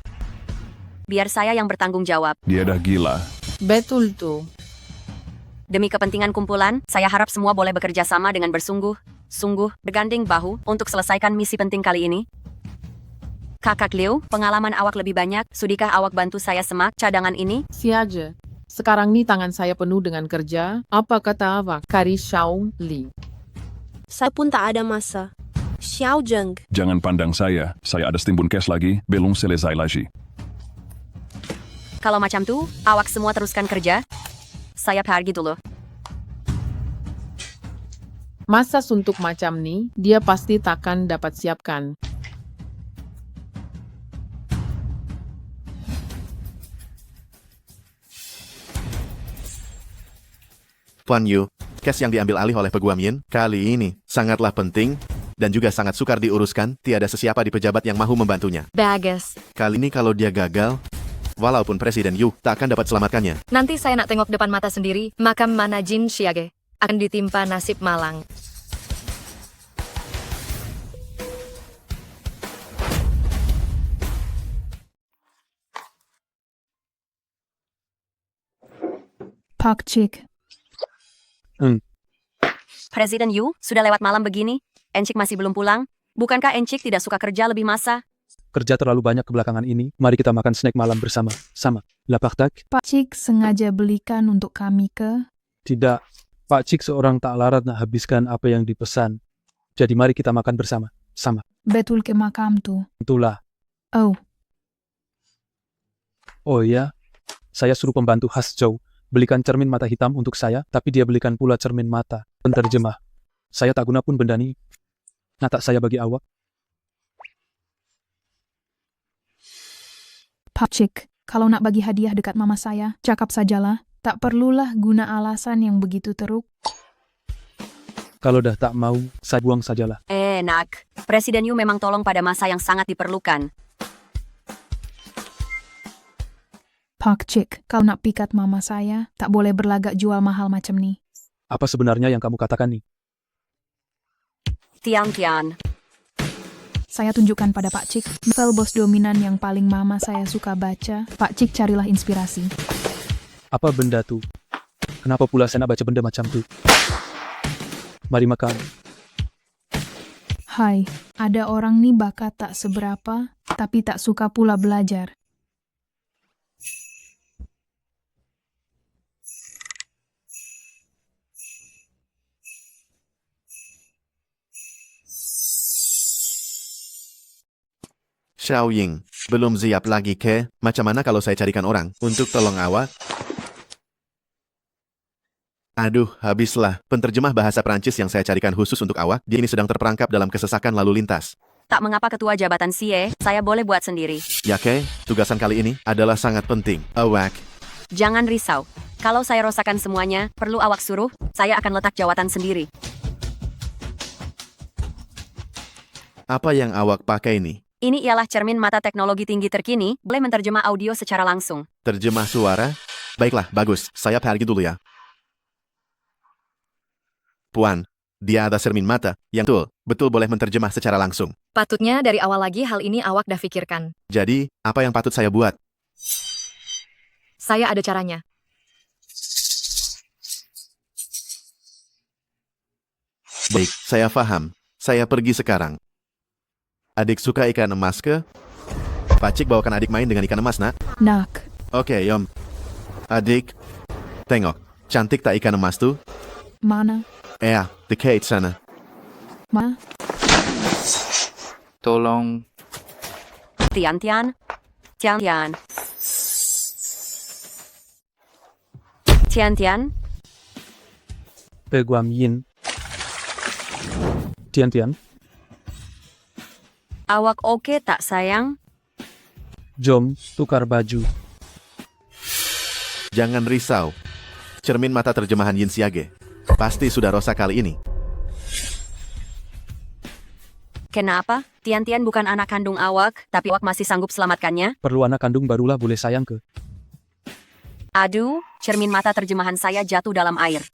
biar saya yang bertanggung jawab. Dia dah gila. Betul tuh. Demi kepentingan kumpulan, saya harap semua boleh bekerja sama dengan bersungguh-sungguh berganding bahu untuk selesaikan misi penting kali ini. Kakak Liu, pengalaman awak lebih banyak, sudikah awak bantu saya semak cadangan ini? Siaja. Sekarang nih tangan saya penuh dengan kerja. Apa kata awak, Kari Xiao Li? Saya pun tak ada masa. Xiao Zheng. Jangan pandang saya ada stimbun cash lagi, belum selesai lagi. Kalau macam tuh, awak semua teruskan kerja. Saya pergi dulu. Masa suntuk macam nih, dia pasti takkan dapat siapkan. Puan Yu, case yang diambil alih oleh Peguam Yin kali ini sangatlah penting dan juga sangat sukar diuruskan, tiada sesiapa di pejabat yang mahu membantunya. Bagus. Kali ini kalau dia gagal, walaupun Presiden Yu tak akan dapat selamatkannya. Nanti saya nak tengok depan mata sendiri, makam mana Jin Xiage akan ditimpa nasib malang. Pak Cik, Presiden Yu, sudah lewat malam begini. Encik masih belum pulang. Bukankah Encik tidak suka kerja lebih masa? Kerja terlalu banyak kebelakangan ini, mari kita makan snack malam bersama. Sama. Lapak tak? Pak Cik sengaja belikan untuk kami ke? Tidak. Pak Cik seorang tak larat nak habiskan apa yang dipesan. Jadi mari kita makan bersama. Sama. Betul ke makam tuh? Itulah. Oh, Oh iya, saya suruh pembantu khas Zhou belikan cermin mata hitam untuk saya, tapi dia belikan pula cermin mata. Penterjemah. Saya tak guna pun benda ni. Nak tak saya bagi awak? Pak Cik, kalau nak bagi hadiah dekat mama saya, cakap sajalah. Tak perlulah guna alasan yang begitu teruk. Kalau dah tak mau, saya buang sajalah. Enak. Presiden Yu memang tolong pada masa yang sangat diperlukan. Pak Cik, kalau nak pikat mama saya, tak boleh berlagak jual mahal macam ni. Apa sebenarnya yang kamu katakan nih? Tian. Saya tunjukkan pada Pak Cik, novel bos dominan yang paling mama saya suka baca. Pak Cik carilah inspirasi. Apa benda tuh? Kenapa pula saya nak baca benda macam tuh? Mari makan. Hai, ada orang nih bakat tak seberapa, tapi tak suka pula belajar. Xiao Ying, belum siap lagi ke? Macam mana kalau saya carikan orang untuk tolong awak? Aduh, habislah. Penterjemah bahasa Prancis yang saya carikan khusus untuk awak, dia ini sedang terperangkap dalam kesesakan lalu lintas. Tak mengapa ketua jabatan Xie, saya boleh buat sendiri. Ya ke, tugasan kali ini adalah sangat penting. Awak. Jangan risau. Kalau saya rosakan semuanya, perlu awak suruh, saya akan letak jawatan sendiri. Apa yang awak pakai ini? Ini ialah cermin mata teknologi tinggi terkini, boleh menerjemah audio secara langsung. Terjemah suara? Baiklah, bagus. Saya pergi dulu ya. Puan, dia ada cermin mata yang betul boleh menerjemah secara langsung. Patutnya dari awal lagi hal ini awak dah fikirkan. Jadi, apa yang patut saya buat? Saya ada caranya. Baik, saya paham. Saya pergi sekarang. Adik suka ikan emas ke? Pak Cik bawakan adik main dengan ikan emas, nak? Nak. Oke, Yom. Adik, tengok. Cantik tak ikan emas tuh? Mana? Dekat sana. Mana? Tolong. Tian. Tian-Tian, Pe Guam Yin. Tian-Tian, awak oke tak sayang? jom tukar baju. Jangan risau. Cermin mata terjemahan Yin Siage. Pasti sudah rosak kali ini. Kenapa? Tian-Tian bukan anak kandung awak, tapi awak masih sanggup selamatkannya? Perlu anak kandung barulah boleh sayang ke. Aduh, cermin mata terjemahan saya jatuh dalam air.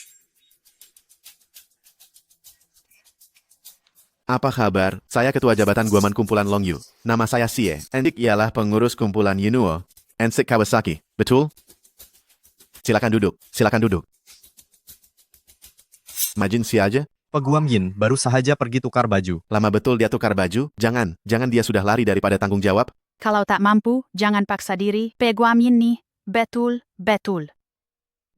Apa kabar? Saya Ketua Jabatan Guaman Kumpulan Longyu. Nama saya Sie. Endik ialah pengurus kumpulan Yinuo. Ensik Kawasaki. Betul? Silakan duduk. Silakan duduk. Majin Si aja. Peguam Yin baru saja pergi tukar baju. Lama betul dia tukar baju? Jangan dia sudah lari daripada tanggung jawab. Kalau tak mampu, jangan paksa diri. Peguamin nih. Betul.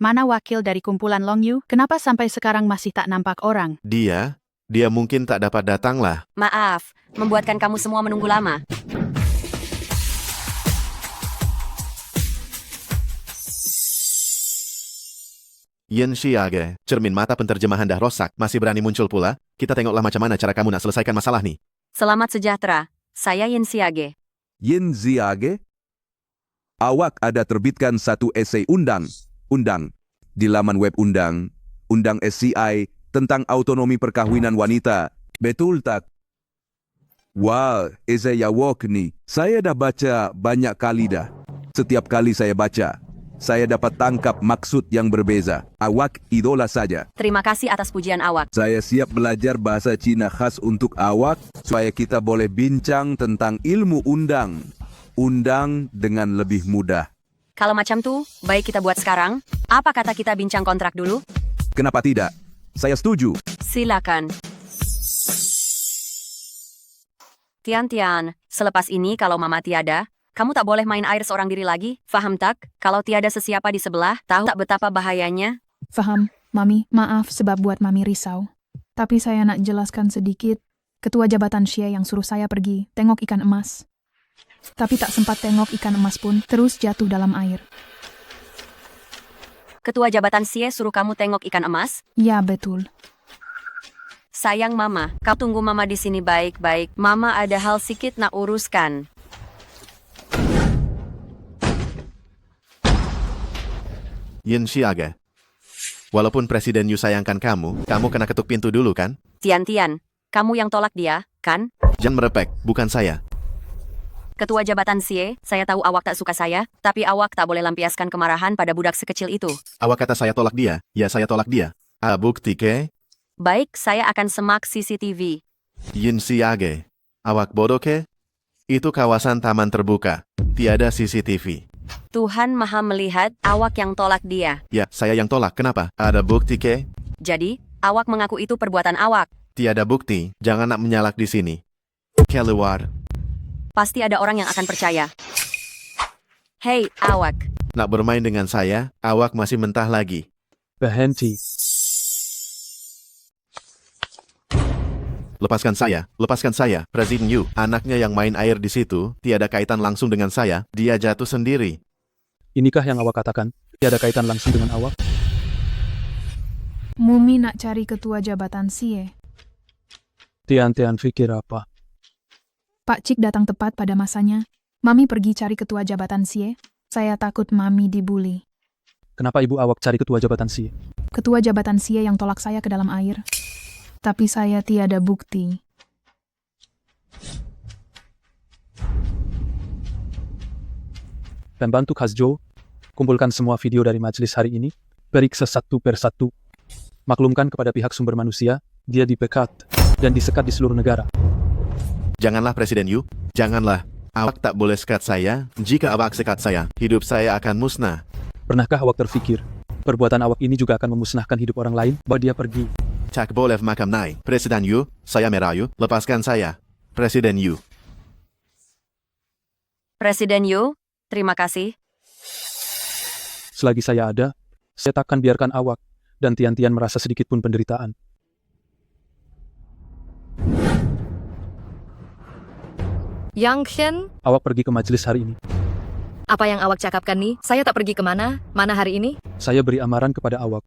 Mana wakil dari kumpulan Longyu? Kenapa sampai sekarang masih tak nampak orang? Dia mungkin tak dapat datang lah. Maaf, membuatkan kamu semua menunggu lama. Yin Siage, cermin mata penterjemahan dah rosak, masih berani muncul pula? Kita tengoklah macam mana cara kamu nak selesaikan masalah nih. Selamat sejahtera, saya Yin Siage. Yin Ziage, awak ada terbitkan satu esai undang di laman web undang SCI tentang autonomi perkawinan wanita. Betul tak? Wah, esai awak ni, saya dah baca banyak kali dah. Setiap kali saya baca, saya dapat tangkap maksud yang berbeza. Awak idola saja. Terima kasih atas pujian awak. Saya siap belajar bahasa Cina khas untuk awak, supaya kita boleh bincang tentang ilmu undang dengan lebih mudah. Kalau macam tuh, baik kita buat sekarang. Apa kata kita bincang kontrak dulu? Kenapa tidak? Saya setuju. Silakan. Tian-Tian, selepas ini kalau mama tiada, kamu tak boleh main air seorang diri lagi, faham tak? Kalau tiada sesiapa di sebelah, tahu tak betapa bahayanya? Faham, Mami. Maaf sebab buat Mami risau. Tapi saya nak jelaskan sedikit. Ketua Jabatan Xie yang suruh saya pergi tengok ikan emas. Tapi tak sempat tengok ikan emas pun terus jatuh dalam air. Ketua Jabatan Xie suruh kamu tengok ikan emas? Ya, betul. Sayang Mama, kau tunggu Mama di sini baik-baik. Mama ada hal sikit nak uruskan. Yin Siage. Walaupun Presiden Yu sayangkan kamu kena ketuk pintu dulu kan? Tian-Tian, kamu yang tolak dia, kan? Jangan merepek, bukan saya. Ketua Jabatan Xie, saya tahu awak tak suka saya, tapi awak tak boleh lampiaskan kemarahan pada budak sekecil itu. Awak kata saya tolak dia, ya saya tolak dia. Bukti ke? Baik, saya akan semak CCTV. Yin Siage. Awak bodoh ke? Itu kawasan taman terbuka, tiada CCTV. Tuhan Maha melihat, awak yang tolak dia. Ya, saya yang tolak, kenapa? Ada bukti ke? Jadi, awak mengaku itu perbuatan awak. Tiada bukti, jangan nak menyalak di sini. Keluar. Pasti ada orang yang akan percaya. Hei, awak. Nak bermain dengan saya, awak masih mentah lagi. Berhenti. Lepaskan saya, Presiden Yu. Anaknya yang main air di situ, tiada kaitan langsung dengan saya, dia jatuh sendiri. Inikah yang awak katakan? Tiada kaitan langsung dengan awak? Mumi nak cari Ketua Jabatan Xie. Tian-Tian fikir apa? Pak Cik datang tepat pada masanya. Mami pergi cari Ketua Jabatan Xie. Saya takut Mami dibuli. Kenapa ibu awak cari Ketua Jabatan Xie? Ketua Jabatan Xie yang tolak saya ke dalam air. Tapi saya tiada bukti. Pembantu Khasjo, kumpulkan semua video dari majelis hari ini, periksa satu per satu. Maklumkan kepada pihak sumber manusia, dia dipecat dan disekat di seluruh negara. Janganlah Presiden Yu, janganlah. Awak tak boleh sekat saya. Jika awak sekat saya, hidup saya akan musnah. Pernahkah awak terfikir, perbuatan awak ini juga akan memusnahkan hidup orang lain? Bawa dia pergi. Tak boleh makam naik. Presiden Yu, saya Merayu, lepaskan saya. Presiden Yu. Presiden Yu, terima kasih. Selagi saya ada, saya takkan biarkan awak dan Tian-Tian merasa sedikit pun penderitaan. Yang Shen, Awak pergi ke majelis hari ini. Apa yang awak cakapkan nih? Saya tak pergi kemana? Mana hari ini? Saya beri amaran kepada awak.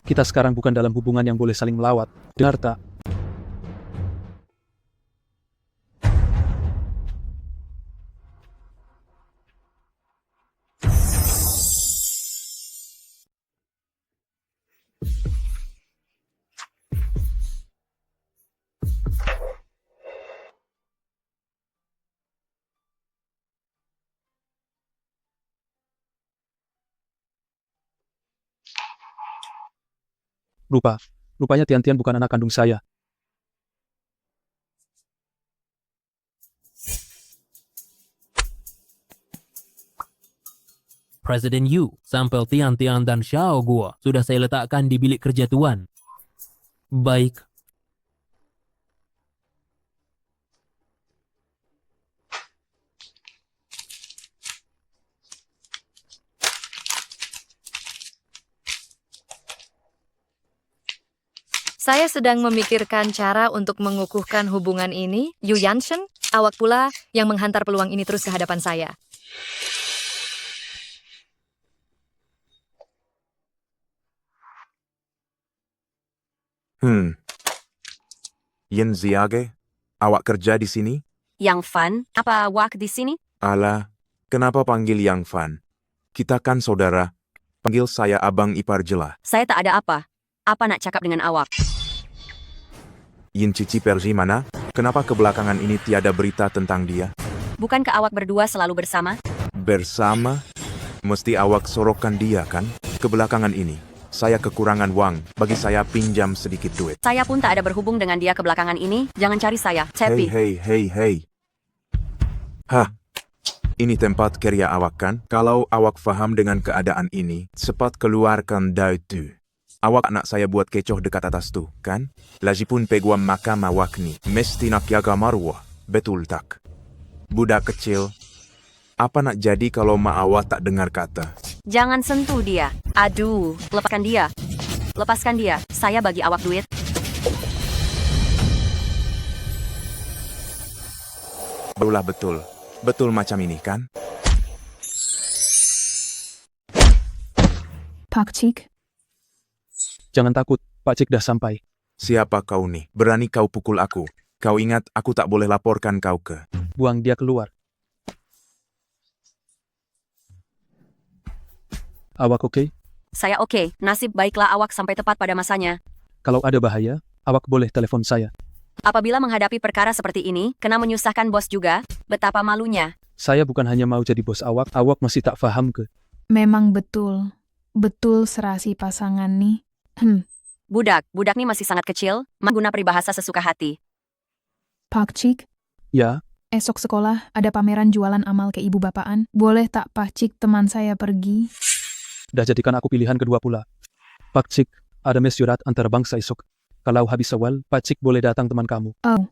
Kita sekarang bukan dalam hubungan yang boleh saling melawat. Dengar tak? Rupanya Tian-Tian bukan anak kandung saya. Presiden Yu, sampel Tian-Tian dan Xiao Guo sudah saya letakkan di bilik kerja Tuan. Baik. Saya sedang memikirkan cara untuk mengukuhkan hubungan ini. Yu Yanshen, awak pula yang menghantar peluang ini terus ke hadapan saya. Yin Ziage, awak kerja di sini? Yang Fan, apa awak di sini? Alah, kenapa panggil Yang Fan? Kita kan saudara. Panggil saya Abang Ipar jelah. Saya tak ada apa. Apa nak cakap dengan awak? Yin Cici Perzi mana? Kenapa kebelakangan ini tiada berita tentang dia? Bukankah awak berdua selalu bersama? Bersama? Mesti awak sorokkan dia kan? Kebelakangan ini, saya kekurangan uang. Bagi saya pinjam sedikit duit. Saya pun tak ada berhubung dengan dia kebelakangan ini. Jangan cari saya, Cepi. Hei. Hah? Ini tempat kerja awak kan? Kalau awak faham dengan keadaan ini, cepat keluarkan itu. Awak anak saya buat kecoh dekat atas tu, kan? Lagipun peguam makam awak ni, mesti nak jaga marwah. Betul tak? Budak kecil, apa nak jadi kalau mak awak tak dengar kata? Jangan sentuh dia. Aduh, lepaskan dia. Lepaskan dia. Saya bagi awak duit. Barulah betul. Betul macam ini kan? Pak Cik, Jangan takut, Pak Cik dah sampai. Siapa kau nih? Berani kau pukul aku? Kau ingat aku tak boleh laporkan kau ke? Buang dia keluar. Awak oke? Saya oke. Nasib baiklah awak sampai tepat pada masanya. Kalau ada bahaya, awak boleh telepon saya. Apabila menghadapi perkara seperti ini, kena menyusahkan bos juga. Betapa malunya. Saya bukan hanya mau jadi bos awak masih tak faham ke? memang betul. Betul serasi pasangan nih. Budak nih masih sangat kecil, mengguna peribahasa sesuka hati. Pak Cik, Ya, esok sekolah ada pameran jualan amal ke ibu bapaan. Boleh tak Pak Cik teman saya pergi? dah jadikan aku pilihan kedua pula. Pak Cik, ada mesyuarat antar bangsa esok. Kalau habis awal, Pak Cik boleh datang teman kamu. Oh.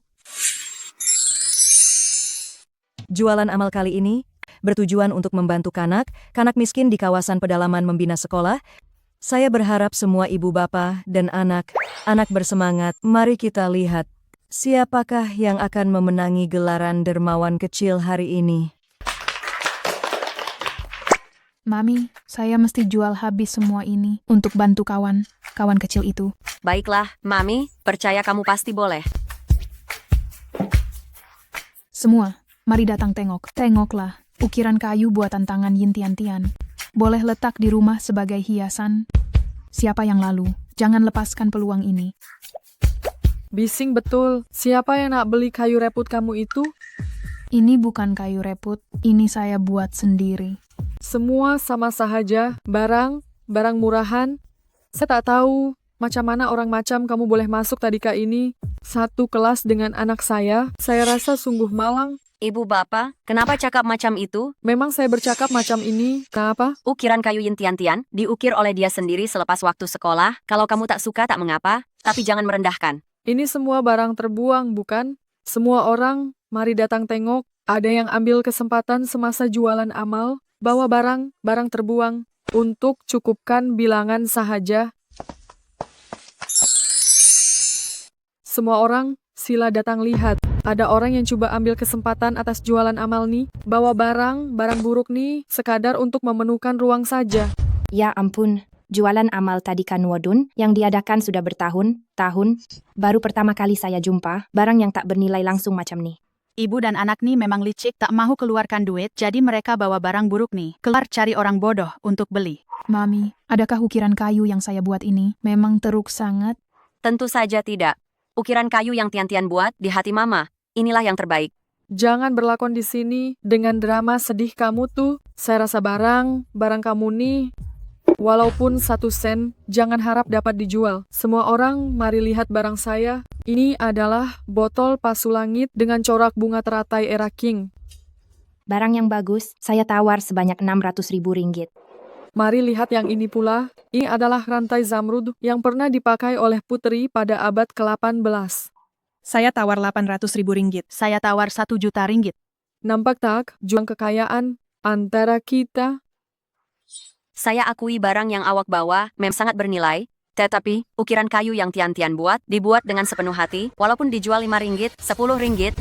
Jualan amal kali ini bertujuan untuk membantu kanak miskin di kawasan pedalaman membina sekolah. Saya berharap semua ibu bapa dan anak bersemangat. Mari kita lihat siapakah yang akan memenangi gelaran dermawan kecil hari ini. Mami, saya mesti jual habis semua ini untuk bantu kawan kecil itu. Baiklah, Mami, percaya kamu pasti boleh. Semua, mari datang tengok. Tengoklah, ukiran kayu buatan tangan Yin Tian-Tian. Boleh letak di rumah sebagai hiasan. Siapa yang lalu, jangan lepaskan peluang ini. Bising betul. Siapa yang nak beli kayu reput kamu itu? Ini bukan kayu reput, ini saya buat sendiri. Semua sama sahaja, barang murahan. Saya tak tahu macam mana orang macam kamu boleh masuk tadika ini. Satu kelas dengan anak saya rasa sungguh malang. Ibu bapak, kenapa cakap macam itu? Memang saya bercakap macam ini, kenapa? Ukiran kayu Yin Tian-Tian diukir oleh dia sendiri selepas waktu sekolah. Kalau kamu tak suka tak mengapa, tapi jangan merendahkan. Ini semua barang terbuang, bukan? Semua orang, mari datang tengok. Ada yang ambil kesempatan semasa jualan amal, bawa barang terbuang untuk cukupkan bilangan sahaja. Semua orang, sila datang lihat. Ada orang yang coba ambil kesempatan atas jualan amal nih, bawa barang buruk nih, sekadar untuk memenuhkan ruang saja. Ya ampun, jualan amal tadi kan wadun yang diadakan sudah bertahun-tahun. Baru pertama kali saya jumpa barang yang tak bernilai langsung macam nih. Ibu dan anak nih memang licik, tak mau keluarkan duit, jadi mereka bawa barang buruk nih, keluar cari orang bodoh untuk beli. Mami, adakah ukiran kayu yang saya buat ini memang teruk sangat? Tentu saja tidak. Ukiran kayu yang Tian-Tian buat di hati Mama, inilah yang terbaik. Jangan berlakon di sini dengan drama sedih kamu tuh. Saya rasa barang kamu nih, walaupun 1 sen, jangan harap dapat dijual. Semua orang mari lihat barang saya. Ini adalah botol pasu langit dengan corak bunga teratai era King. Barang yang bagus, saya tawar sebanyak 600.000 ringgit. Mari lihat yang ini pula. Ini adalah rantai zamrud yang pernah dipakai oleh putri pada abad ke-18. Saya tawar 800.000 ringgit. Saya tawar 1 juta ringgit. Nampak tak, juang kekayaan antara kita? Saya akui barang yang awak bawa memang sangat bernilai, tetapi ukiran kayu yang Tian-Tian buat dibuat dengan sepenuh hati, walaupun dijual 5 ringgit, 10 ringgit,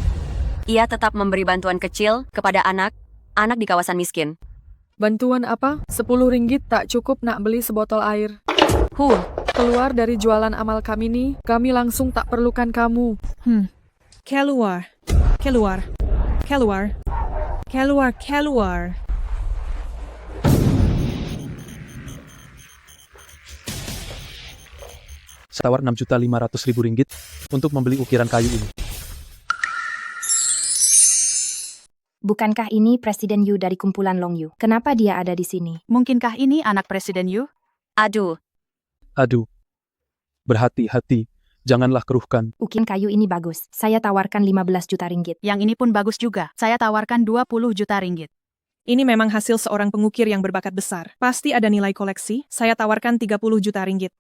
ia tetap memberi bantuan kecil kepada anak di kawasan miskin. Bantuan apa? 10 ringgit tak cukup nak beli sebotol air. Keluar dari jualan amal kami nih, kami langsung tak perlukan kamu. Keluar. Saya tawar 6.500.000 ringgit untuk membeli ukiran kayu ini. Bukankah ini Presiden Yu dari kumpulan Long Yu? Kenapa dia ada di sini? Mungkinkah ini anak Presiden Yu? Aduh. Berhati-hati, janganlah keruhkan. Ukiran kayu ini bagus. Saya tawarkan 15 juta ringgit. Yang ini pun bagus juga. Saya tawarkan 20 juta ringgit. Ini memang hasil seorang pengukir yang berbakat besar. Pasti ada nilai koleksi. Saya tawarkan 30 juta ringgit.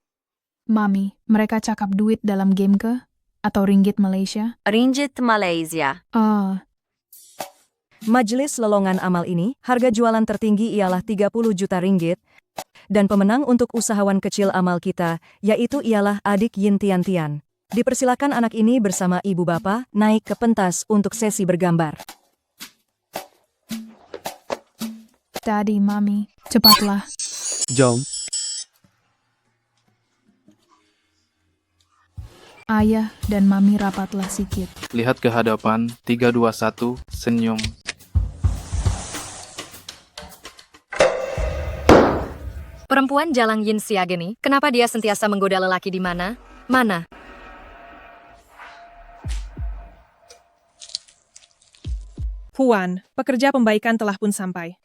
Mami, mereka cakap duit dalam game ke? Atau ringgit Malaysia? Ringgit Malaysia. Majelis lelongan amal ini, harga jualan tertinggi ialah 30 juta ringgit, dan pemenang untuk usahawan kecil amal kita, yaitu ialah adik Yin Tian-Tian. Dipersilakan anak ini bersama ibu bapa naik ke pentas untuk sesi bergambar. Daddy, Mami, cepatlah. Jom. Ayah dan Mami rapatlah sikit. Lihat ke hadapan, 3, 2, 1, senyum. Perempuan Jalang Yin Siage nih, kenapa dia sentiasa menggoda lelaki di mana? Mana? Puan, pekerja pembaikan telah pun sampai.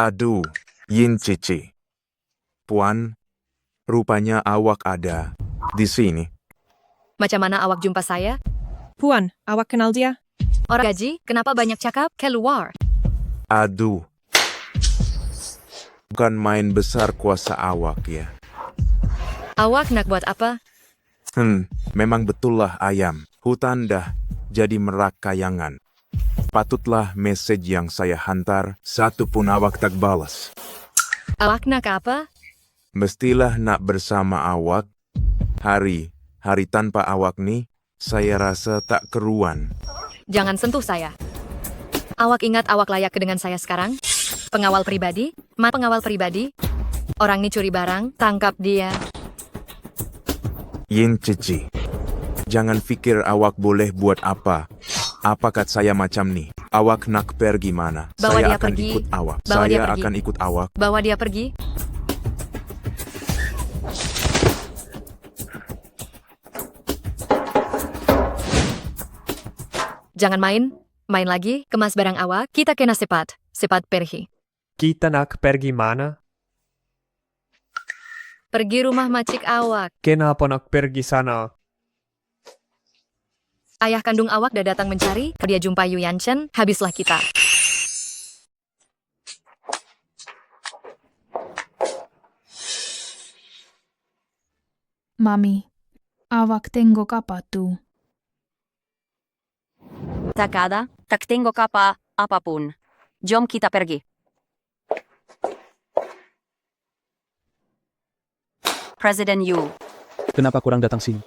Aduh, Yin Cici. Puan, rupanya awak ada di sini. Macam mana awak jumpa saya? Puan, awak kenal dia? Orang gaji, kenapa banyak cakap? Keluar. Aduh. Bukan main besar kuasa awak ya. Awak nak buat apa? Memang betullah ayam. Hutan dah jadi merak kayangan. Patutlah message yang saya hantar, satu pun awak tak balas. Awak nak apa? Mestilah nak bersama awak. Hari tanpa awak nih, saya rasa tak keruan. Jangan sentuh saya. Awak ingat awak layak dengan saya sekarang? Pengawal pribadi? Pengawal pribadi? Orang ini curi barang, tangkap dia. Yin Cici, jangan pikir awak boleh buat apa. Apa kat saya macam nih? Awak nak pergi mana? Bawa Saya dia akan pergi. ikut awak. Bawa dia Saya pergi. akan ikut awak. Bawa dia pergi. Jangan main lagi, kemas barang awak, kita kena cepat pergi. Kita nak pergi mana? Pergi rumah macik awak. Kenapa nak pergi sana? Ayah kandung awak dah datang mencari, dia jumpa Yu Yanchen, habislah kita. Mami, awak tengok apa tuh? Tak ada, tak tengok apapun. Jom kita pergi. Presiden Yu. Kenapa kurang datang sini?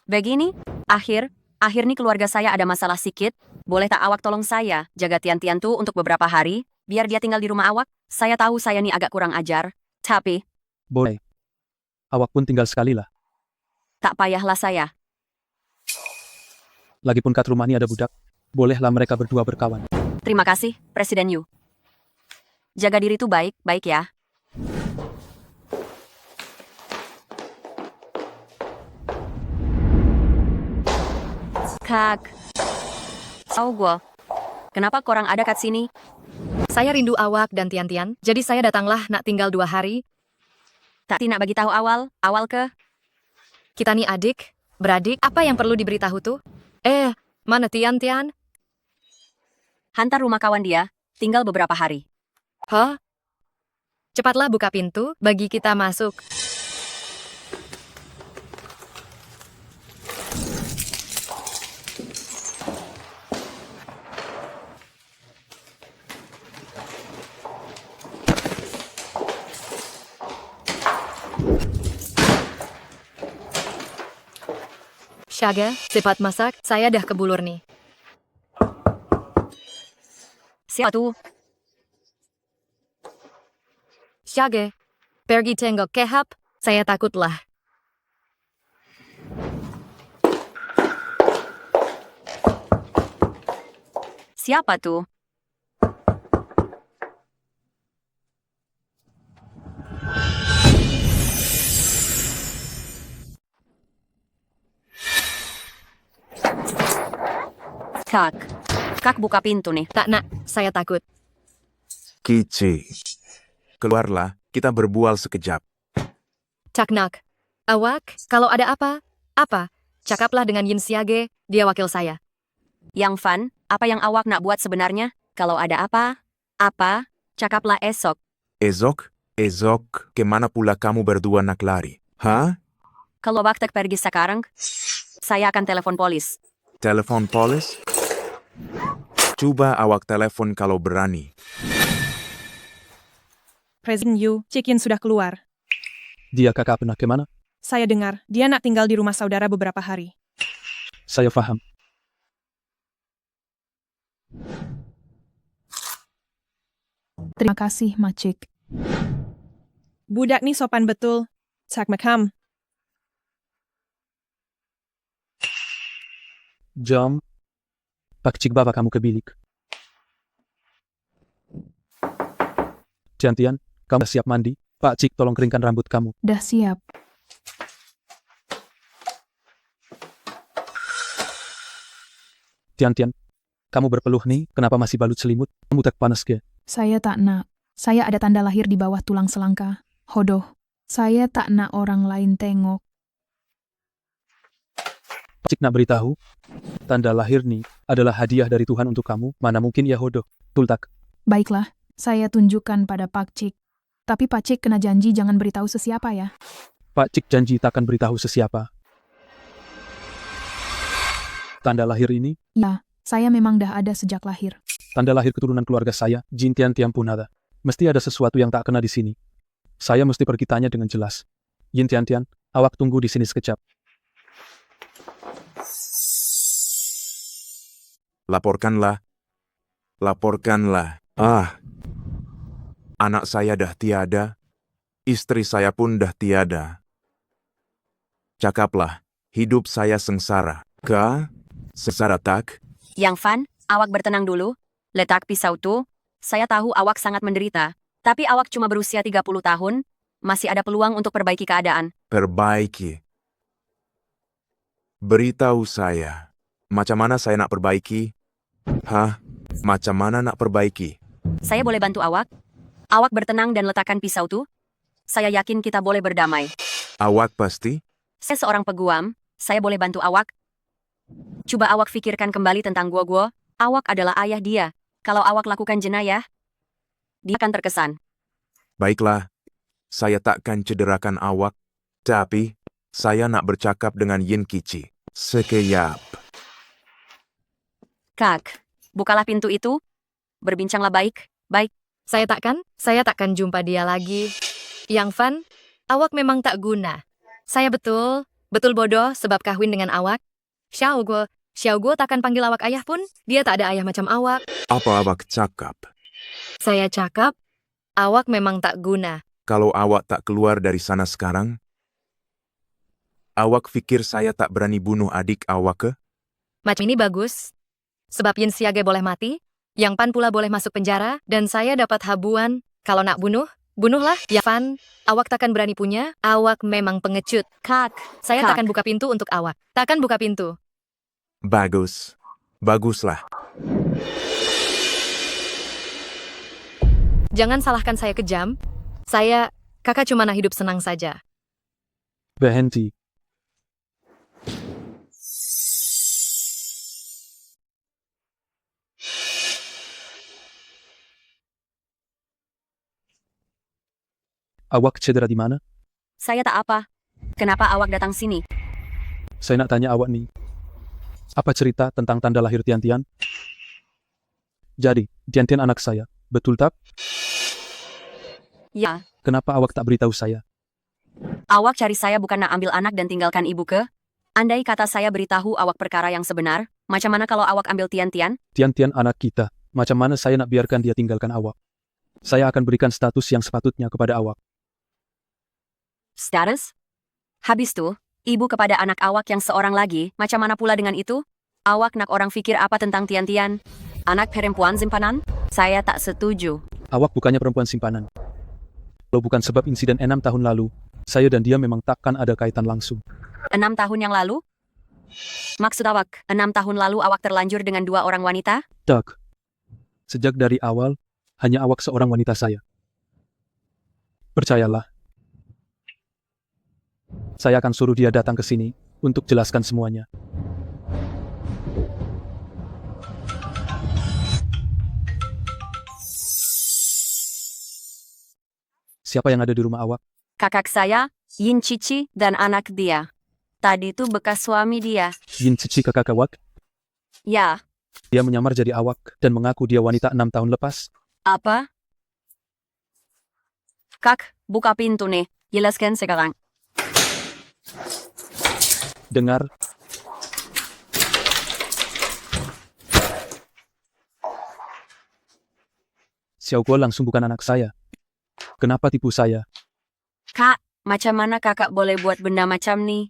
Begini, akhir nih keluarga saya ada masalah sikit. Boleh tak awak tolong saya jaga Tian-Tian tuh untuk beberapa hari, biar dia tinggal di rumah awak? Saya tahu saya nih agak kurang ajar, tapi Boleh. Awak pun tinggal sekali lah. tak payahlah saya. Lagipun kat rumah ini ada budak. Bolehlah mereka berdua berkawan. Terima kasih, Presiden Yu. Jaga diri tuh baik ya. Kak. Tahu gue. Kenapa korang ada kat sini? Saya rindu awak dan Tian-Tian, jadi saya datanglah nak tinggal 2 hari. Tak nak bagi tahu awal ke? Kita nih adik, beradik, apa yang perlu diberitahu tuh? Mana Tian-Tian? Hantar rumah kawan dia, tinggal beberapa hari. Hah? Cepatlah buka pintu, bagi kita masuk. Syaga, cepat masak, saya dah kebulur nih. Siapa tuh? Syaga, pergi tengok kehap, saya takutlah. Siapa tuh? Kak buka pintu nih. Tak nak, saya takut. Kici. Keluarlah, kita berbual sekejap. Caknak. Awak, kalau ada apa, cakaplah dengan Yin Siage, dia wakil saya. Yang Fan, apa yang awak nak buat sebenarnya? Kalau ada apa, cakaplah esok. Esok, kemana pula kamu berdua nak lari? Hah? Kalau Baktek pergi sekarang, saya akan telepon polis. Telepon polis? Coba awak telepon kalau berani. Presiden Yu, Cikin sudah keluar. Dia kakak pernah kemana? Saya dengar, dia nak tinggal di rumah saudara beberapa hari. Saya faham. Terima kasih, Macik. Budak nih sopan betul. Cak Makam. Jom. Pak Cik bawa kamu ke bilik. Tian-Tian, kamu siap mandi? Pak Cik tolong keringkan rambut kamu. Dah siap. Tian-Tian, kamu berpeluh nih, kenapa masih balut selimut? Kamu tak panas ke? Saya tak nak. Saya ada tanda lahir di bawah tulang selangka. Hodoh. Saya tak nak orang lain tengok. Cik nak beritahu, tanda lahir nih adalah hadiah dari Tuhan untuk kamu. Mana mungkin ya hodoh. Tultak. Baiklah, saya tunjukkan pada Pak Cik. Tapi Pak Cik kena janji jangan beritahu sesiapa ya. Pak Cik janji takkan beritahu sesiapa. Tanda lahir ini? Ya, saya memang dah ada sejak lahir. Tanda lahir keturunan keluarga saya, Jin Tian-Tian pun ada. Mesti ada sesuatu yang tak kena di sini. Saya mesti pergi tanya dengan jelas. Yin Tian-Tian, awak tunggu di sini sekejap. Laporkanlah. Anak saya dah tiada. Istri saya pun dah tiada. Cakaplah, hidup saya sengsara. Sengsara tak? Yang Fan, awak bertenang dulu. Letak pisau tuh. Saya tahu awak sangat menderita. Tapi awak cuma berusia 30 tahun. Masih ada peluang untuk perbaiki keadaan. Perbaiki. Beritahu saya. Macam mana saya nak perbaiki? Macam mana nak perbaiki? Saya boleh bantu awak? Awak bertenang dan letakkan pisau tuh. Saya yakin kita boleh berdamai. Awak pasti? Saya seorang peguam. Saya boleh bantu awak. Coba awak pikirkan kembali tentang Guo. Awak adalah ayah dia. Kalau awak lakukan jenayah, dia akan terkesan. Baiklah. Saya takkan cederakan awak. Tapi, saya nak bercakap dengan Yin Kici. Sekejap. Kak, bukalah pintu itu. Berbincanglah baik. Saya takkan jumpa dia lagi. Yang Fan, awak memang tak guna. Saya betul, Betul bodoh sebab kawin dengan awak. Xiao Guo takkan panggil awak ayah pun. Dia tak ada ayah macam awak. Apa awak cakap? Saya cakap, awak memang tak guna. Kalau awak tak keluar dari sana sekarang, awak pikir saya tak berani bunuh adik awak ke? Macam ini bagus. Sebab Yin Siage boleh mati, Yang Pan pula boleh masuk penjara, dan saya dapat habuan. Kalau nak bunuh, bunuhlah. Ya Pan, awak takkan berani punya. Awak memang pengecut. Kak, Saya Kak. takkan buka pintu untuk awak. Takkan buka pintu. Bagus. Baguslah. Jangan salahkan saya kejam. Kakak cuma nak hidup senang saja. Berhenti. Awak cedera di mana? Saya tak apa. Kenapa awak datang sini? Saya nak tanya awak nih. Apa cerita tentang tanda lahir Tian-Tian? Jadi, Tian-Tian anak saya. Betul tak? Ya, Kenapa awak tak beritahu saya? awak cari saya bukan nak ambil anak dan tinggalkan ibu ke? Andai kata saya beritahu awak perkara yang sebenar, macam mana kalau awak ambil Tian-Tian? Tian-Tian anak kita. Macam mana saya nak biarkan dia tinggalkan awak? Saya akan berikan status yang sepatutnya kepada awak. Status? Habis tu, ibu kepada anak awak yang seorang lagi, macam mana pula dengan itu? Awak nak orang fikir apa tentang Tian-Tian? Anak perempuan simpanan? Saya tak setuju. Awak bukannya perempuan simpanan. Kalau bukan sebab insiden 6 tahun lalu, saya dan dia memang takkan ada kaitan langsung. 6 tahun yang lalu? Maksud awak, 6 tahun lalu awak terlanjur dengan 2 orang wanita? Tak. Sejak dari awal, hanya awak seorang wanita saya. Percayalah. Saya akan suruh dia datang ke sini untuk jelaskan semuanya. Siapa yang ada di rumah awak? Kakak saya, Yin Cici, dan anak dia. Tadi itu bekas suami dia. Yin Cici kakak awak? Ya, Dia menyamar jadi awak dan mengaku dia wanita 6 tahun lepas. apa? Kak, buka pintu nih. Jelaskan sekarang. Dengar, Xiao Guo langsung bukan anak saya. Kenapa tipu saya? Kak, macam mana kakak boleh buat benda macam nih?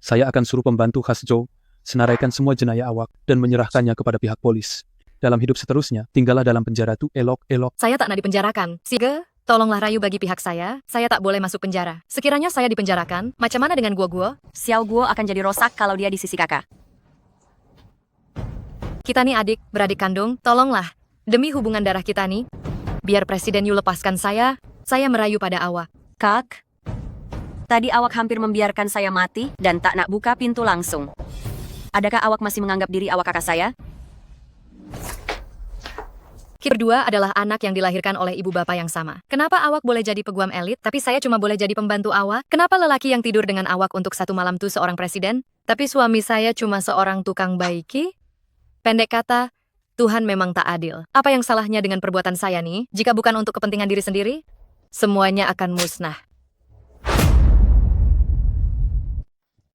Saya akan suruh pembantu khas Zhou senaraikan semua jenayah awak dan menyerahkannya kepada pihak polis. Dalam hidup seterusnya, tinggallah dalam penjara tu elok-elok. Saya tak nak dipenjarakan. Sige, tolonglah rayu bagi pihak saya tak boleh masuk penjara. Sekiranya saya dipenjarakan, macam mana dengan Guo? Xiao Guo akan jadi rosak kalau dia di sisi kakak. Kita nih beradik kandung, tolonglah. Demi hubungan darah kita nih, biar Presiden Yu lepaskan saya merayu pada awak. Kak, tadi awak hampir membiarkan saya mati dan tak nak buka pintu langsung. Adakah awak masih menganggap diri awak kakak saya? Kita berdua adalah anak yang dilahirkan oleh ibu bapak yang sama. Kenapa awak boleh jadi peguam elit, tapi saya cuma boleh jadi pembantu awak? Kenapa lelaki yang tidur dengan awak untuk satu malam tuh seorang presiden, tapi suami saya cuma seorang tukang baiki? Pendek kata, Tuhan memang tak adil. Apa yang salahnya dengan perbuatan saya nih? Jika bukan untuk kepentingan diri sendiri, semuanya akan musnah.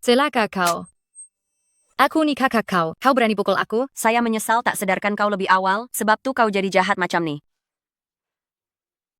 Celaka kau. Aku nih kakak kau. Kau berani pukul aku? Saya menyesal tak sedarkan kau lebih awal, sebab tuh kau jadi jahat macam nih.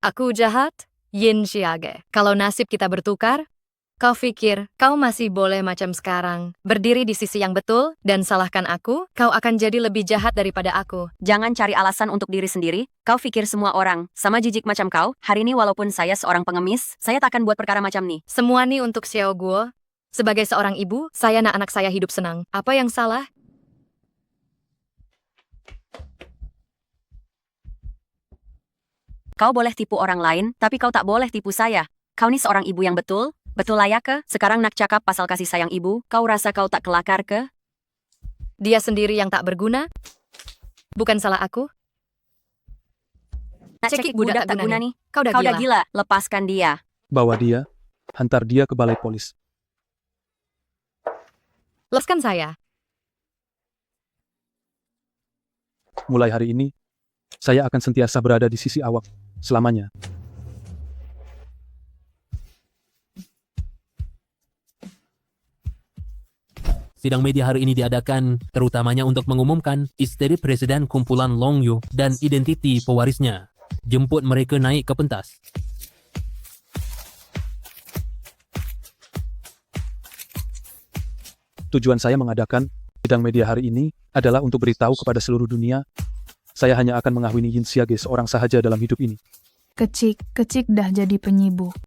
Aku jahat? Yin Xiage. Kalau nasib kita bertukar, kau pikir kau masih boleh macam sekarang berdiri di sisi yang betul dan salahkan aku? Kau akan jadi lebih jahat daripada aku. Jangan cari alasan untuk diri sendiri. Kau pikir semua orang sama jijik macam kau? Hari ini walaupun saya seorang pengemis, saya tak akan buat perkara macam nih. Semua nih untuk Xiao Guo. Sebagai seorang ibu, saya nak anak saya hidup senang. Apa yang salah? Kau boleh tipu orang lain, tapi kau tak boleh tipu saya. Kau nih seorang ibu yang betul? Betul layak ke? Sekarang nak cakap pasal kasih sayang ibu, kau rasa kau tak kelakar ke? Dia sendiri yang tak berguna? Bukan salah aku? Nak cekik budak tak guna nih. Kau dah gila. Lepaskan dia. Bawa dia, hantar dia ke balai polis. Lepaskan saya. Mulai hari ini, saya akan sentiasa berada di sisi awak, selamanya. Sidang media hari ini diadakan terutamanya untuk mengumumkan isteri Presiden Kumpulan Longyu dan identiti pewarisnya. Jemput mereka naik ke pentas. Tujuan saya mengadakan sidang media hari ini adalah untuk beritahu kepada seluruh dunia, saya hanya akan mengahwini Yin Xiage seorang sahaja dalam hidup ini. Kecik dah jadi penyibuk.